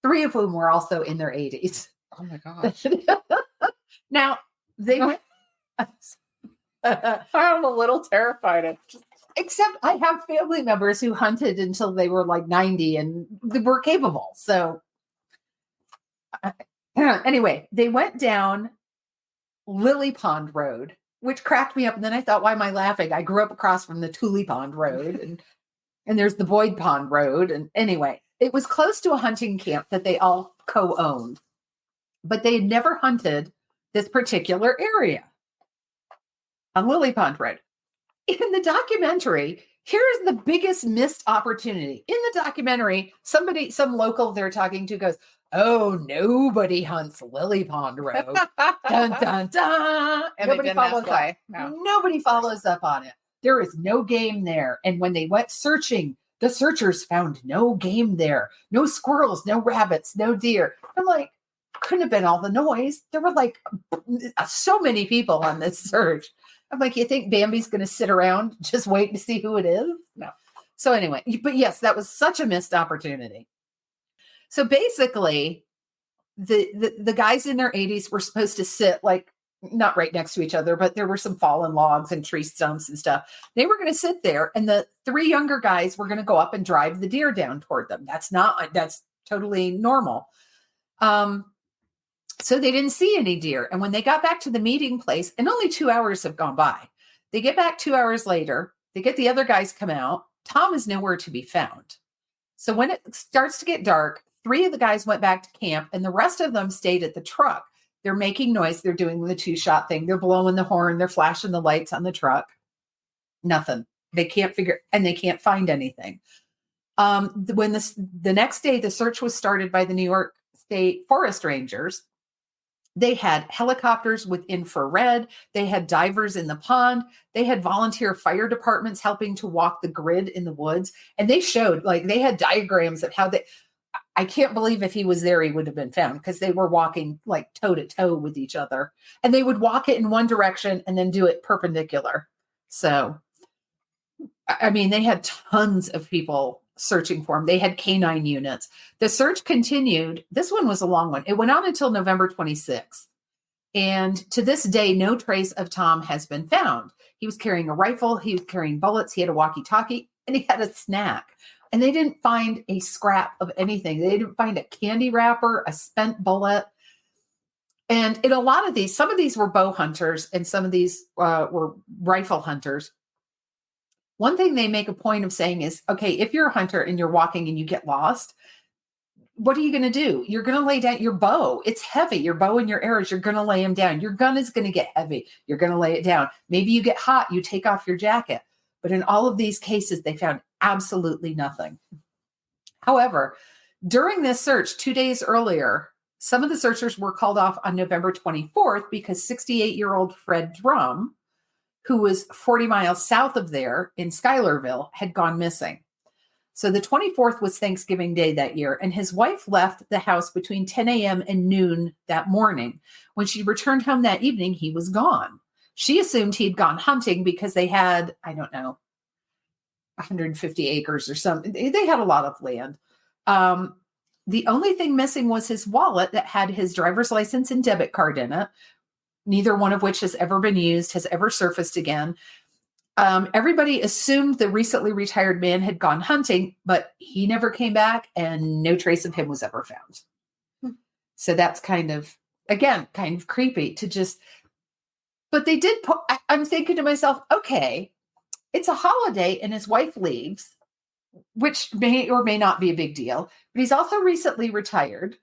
3 of whom were also in their 80s. Oh my gosh. Now, they went. I'm a little terrified. Except I have family members who hunted until they were 90 and they were capable. So anyway, they went down Lily Pond Road, which cracked me up. And then I thought, why am I laughing? I grew up across from the Tully Pond Road, and there's the Boyd Pond Road. And anyway, it was close to a hunting camp that they all co-owned, but they had never hunted this particular area on Lily Pond Road. In the documentary, here's the biggest missed opportunity. In the documentary, some local they're talking to goes, "Oh, nobody hunts Lily Pond Road." Dun, dun, dun. And Nobody follows up. No. Nobody follows up on it. There is no game there. And when they went searching, the searchers found no game there. No squirrels, no rabbits, no deer. I'm like, couldn't have been all the noise. There were like so many people on this search. I'm like, you think Bambi's going to sit around just waiting to see who it is? No. So anyway, but yes, that was such a missed opportunity. So basically, the guys in their 80s were supposed to sit like not right next to each other, but there were some fallen logs and tree stumps and stuff. They were going to sit there, and the 3 younger guys were going to go up and drive the deer down toward them. That's totally normal. So they didn't see any deer. And when they got back to the meeting place, and only 2 hours have gone by, they get back 2 hours later, they get the other guys come out. Tom is nowhere to be found. So when it starts to get dark, 3 of the guys went back to camp, and the rest of them stayed at the truck. They're making noise. They're doing the 2-shot thing. They're blowing the horn. They're flashing the lights on the truck. Nothing. They can't they can't find anything. When the next day, the search was started by the New York State Forest Rangers. They had helicopters with infrared. They had divers in the pond. They had volunteer fire departments helping to walk the grid in the woods. And they showed, like, they had diagrams of how I can't believe if he was there, he would have been found, because they were walking like toe to toe with each other, and they would walk it in one direction and then do it perpendicular. So, I mean, they had tons of people searching for him. They had canine units. The search continued. This one was a long one. It went on until November 26th. And to this day, no trace of Tom has been found. He was carrying a rifle. He was carrying bullets. He had a walkie-talkie, and he had a snack. And they didn't find a scrap of anything. They didn't find a candy wrapper, a spent bullet. And in a lot of these, some of these were bow hunters and some of these were rifle hunters. One thing they make a point of saying is, okay, if you're a hunter and you're walking and you get lost, what are you going to do? You're going to lay down your bow. It's heavy. Your bow and your arrows, you're going to lay them down. Your gun is going to get heavy. You're going to lay it down. Maybe you get hot. You take off your jacket. But in all of these cases, they found absolutely nothing. However, during this search 2 days earlier, some of the searchers were called off on November 24th because 68-year-old Fred Drum, who was 40 miles south of there in Schuylerville, had gone missing. So the 24th was Thanksgiving Day that year, and his wife left the house between 10 a.m. and noon that morning. When she returned home that evening, he was gone. She assumed he'd gone hunting because they had, 150 acres or something. They had a lot of land. The only thing missing was his wallet that had his driver's license and debit card in it, neither one of which has ever been used, has ever surfaced again. Everybody assumed the recently retired man had gone hunting, but he never came back and no trace of him was ever found. So that's kind of creepy to just, but they did put, I'm thinking to myself, okay, it's a holiday and his wife leaves, which may or may not be a big deal, but he's also recently retired.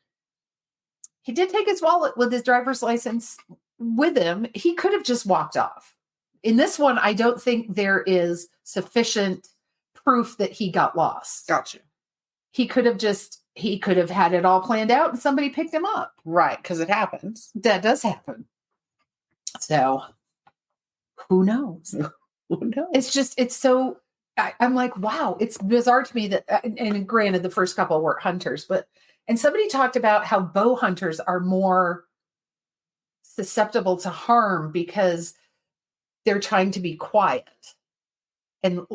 He did take his wallet with his driver's license with him. He could have just walked off. In this one, I don't think there is sufficient proof that he got lost. Gotcha. He could have had it all planned out and somebody picked him up. Right, because it happens. That does happen. So, who knows? Who knows? It's so, I'm like, wow, it's bizarre to me that, and granted, the first couple were hunters, and somebody talked about how bow hunters are more susceptible to harm because they're trying to be quiet and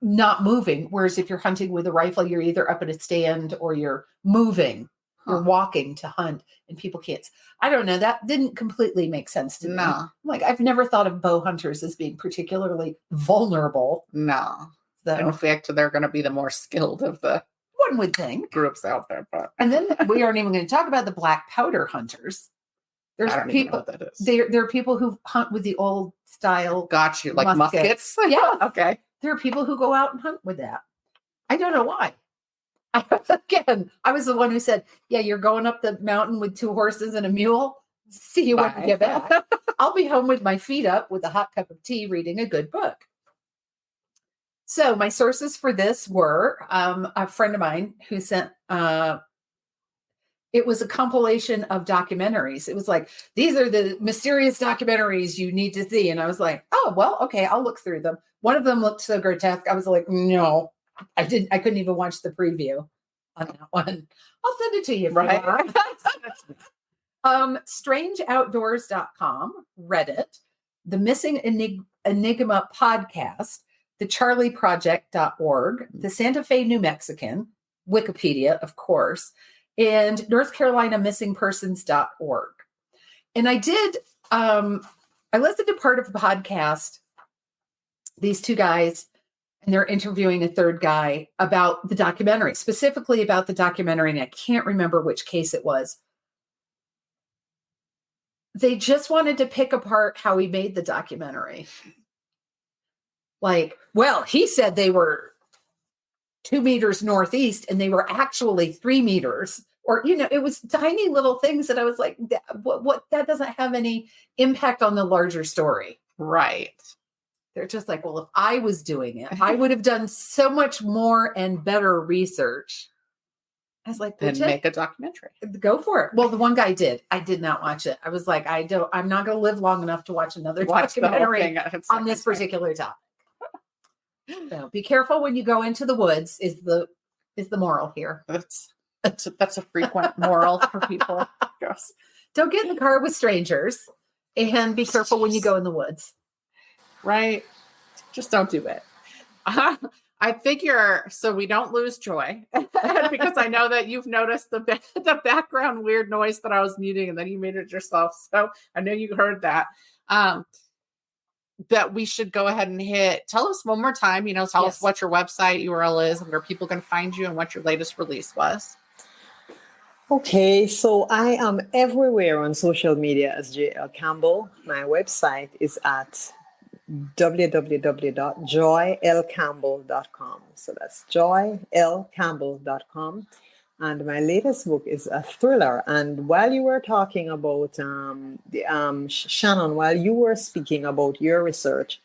not moving. Whereas if you're hunting with a rifle, you're either up at a stand or you're moving, you're walking to hunt, and people can't. I don't know. That didn't completely make sense to me. No. Like, I've never thought of bow hunters as being particularly vulnerable. No. So, in fact, they're going to be the more skilled of the one would think groups out there. But and then we aren't even going to talk about the black powder hunters. There's people. That is. There are people who hunt with the old style. Got you, like muskets. Yeah. Okay. There are people who go out and hunt with that. I don't know why. Again, I was the one who said, "Yeah, you're going up the mountain with 2 horses and a mule. See you when you get back. I'll be home with my feet up with a hot cup of tea, reading a good book." So my sources for this were a friend of mine who sent. It was a compilation of documentaries. It was like, these are the mysterious documentaries you need to see. And I was like, oh, well, okay, I'll look through them. One of them looked so grotesque. I was like, no, I couldn't even watch the preview on that one. I'll send it to you. Right. StrangeOutdoors.com, Reddit, the Missing Enigma podcast, the CharlieProject.org, the Santa Fe New Mexican, Wikipedia, of course, and North Carolina MissingPersons.org. And I listened to part of the podcast, these two guys, and they're interviewing a third guy about the documentary, specifically about the documentary, and I can't remember which case it was. They just wanted to pick apart how he made the documentary. Like, well, he said they were 2 meters northeast and they were actually 3 meters. Or, it was tiny little things that I was like, what that doesn't have any impact on the larger story. Right. They're just like, well, if I was doing it, I would have done so much more and better research. I was like, then make a documentary. Go for it. Well, the one guy did. I did not watch it. I was like, I'm not going to live long enough to watch another documentary on this particular topic. So be careful when you go into the woods is the moral here. That's a frequent moral for people. Gross. Don't get in the car with strangers, and be careful when you go in the woods. Right. Just don't do it. I figure so we don't lose Joy because I know that you've noticed the background weird noise that I was muting and then you muted yourself. So I know you heard that. That we should go ahead and tell us one more time, tell us what your website URL is and where people can find you and what your latest release was. Okay, so I am everywhere on social media as JL Campbell. My website is at www.joylcampbell.com. So that's joylcampbell.com. And my latest book is a thriller. And while you were talking about, Shannon, while you were speaking about your research,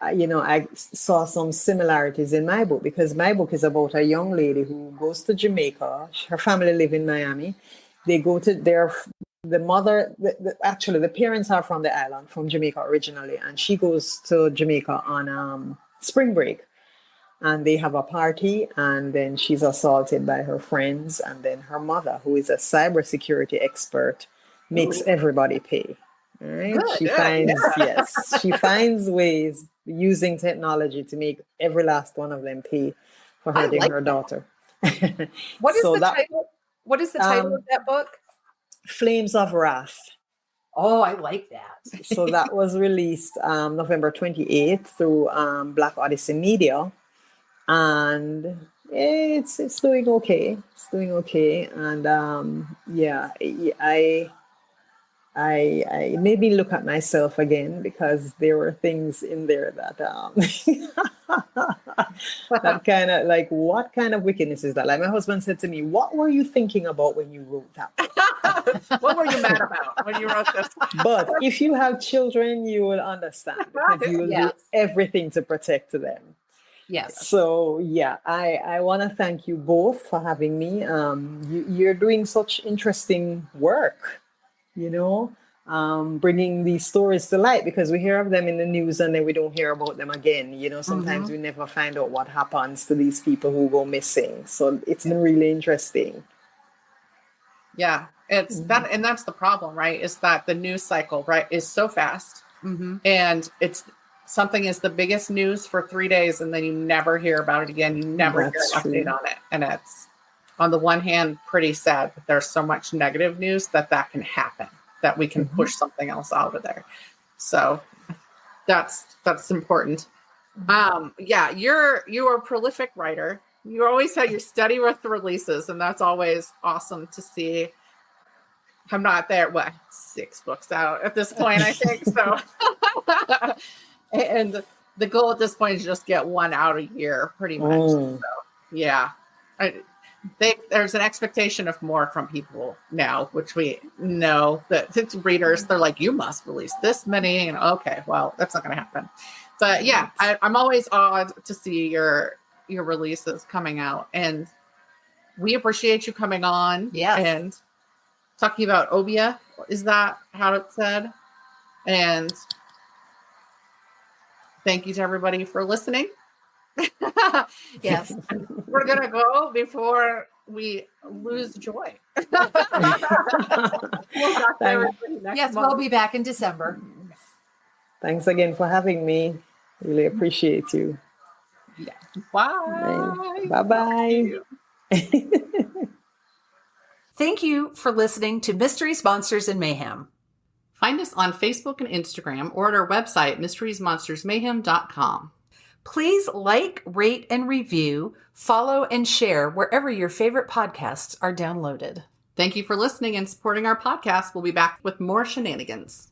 I saw some similarities in my book because my book is about a young lady who goes to Jamaica. Her family live in Miami. They go to the mother, actually the parents are from the island, from Jamaica originally. And she goes to Jamaica on spring break. And they have a party, and then she's assaulted by her friends. And then her mother, who is a cybersecurity expert, makes everybody pay. Right? She finds ways using technology to make every last one of them pay for hurting her daughter. What is the title? What is the title of that book? Flames of Wrath. Oh, I like that. So that was released November 28th through Black Odyssey Media. And it's doing okay. It's doing okay. And I maybe look at myself again because there were things in there that that kind of like, what kind of wickedness is that? Like my husband said to me, "What were you thinking about when you wrote that? What were you mad about when you wrote this?" But if you have children, you will understand because you will do everything to protect them. Yes. So I want to thank you both for having me. You're doing such interesting work, bringing these stories to light because we hear of them in the news and then we don't hear about them again. Sometimes we never find out what happens to these people who go missing. So it's been really interesting. Yeah, it's that, and that's the problem, right? Is that the news cycle, right, is so fast, and something is the biggest news for 3 days, and then you never hear about it again. You never hear an update on it, and it's on the one hand pretty sad that there's so much negative news that can happen, that we can push something else out of there. So that's important. You're a prolific writer. You always you're steady with the releases, and that's always awesome to see. I'm not there. 6 books out at this point, I think. So, and the goal at this point is just get one out a year, pretty much. So, there's an expectation of more from people now, which we know that it's readers. They're like, you must release this many, and okay, well, that's not going to happen. But I'm always awed to see your releases coming out, and we appreciate you coming on and talking about Obeah. Is that how it's said? And thank you to everybody for listening. Yes, we're gonna go before we lose joy. We'll talk to everybody next Yes, month. we'll be back in December. Thanks again for having me. Really appreciate you. Yeah. Bye. Bye-bye. Thank you for listening to Mysteries, Monsters, and Mayhem. Find us on Facebook and Instagram or at our website, mysteriesmonstersmayhem.com. Please like, rate, and review, follow, and share wherever your favorite podcasts are downloaded. Thank you for listening and supporting our podcast. We'll be back with more shenanigans.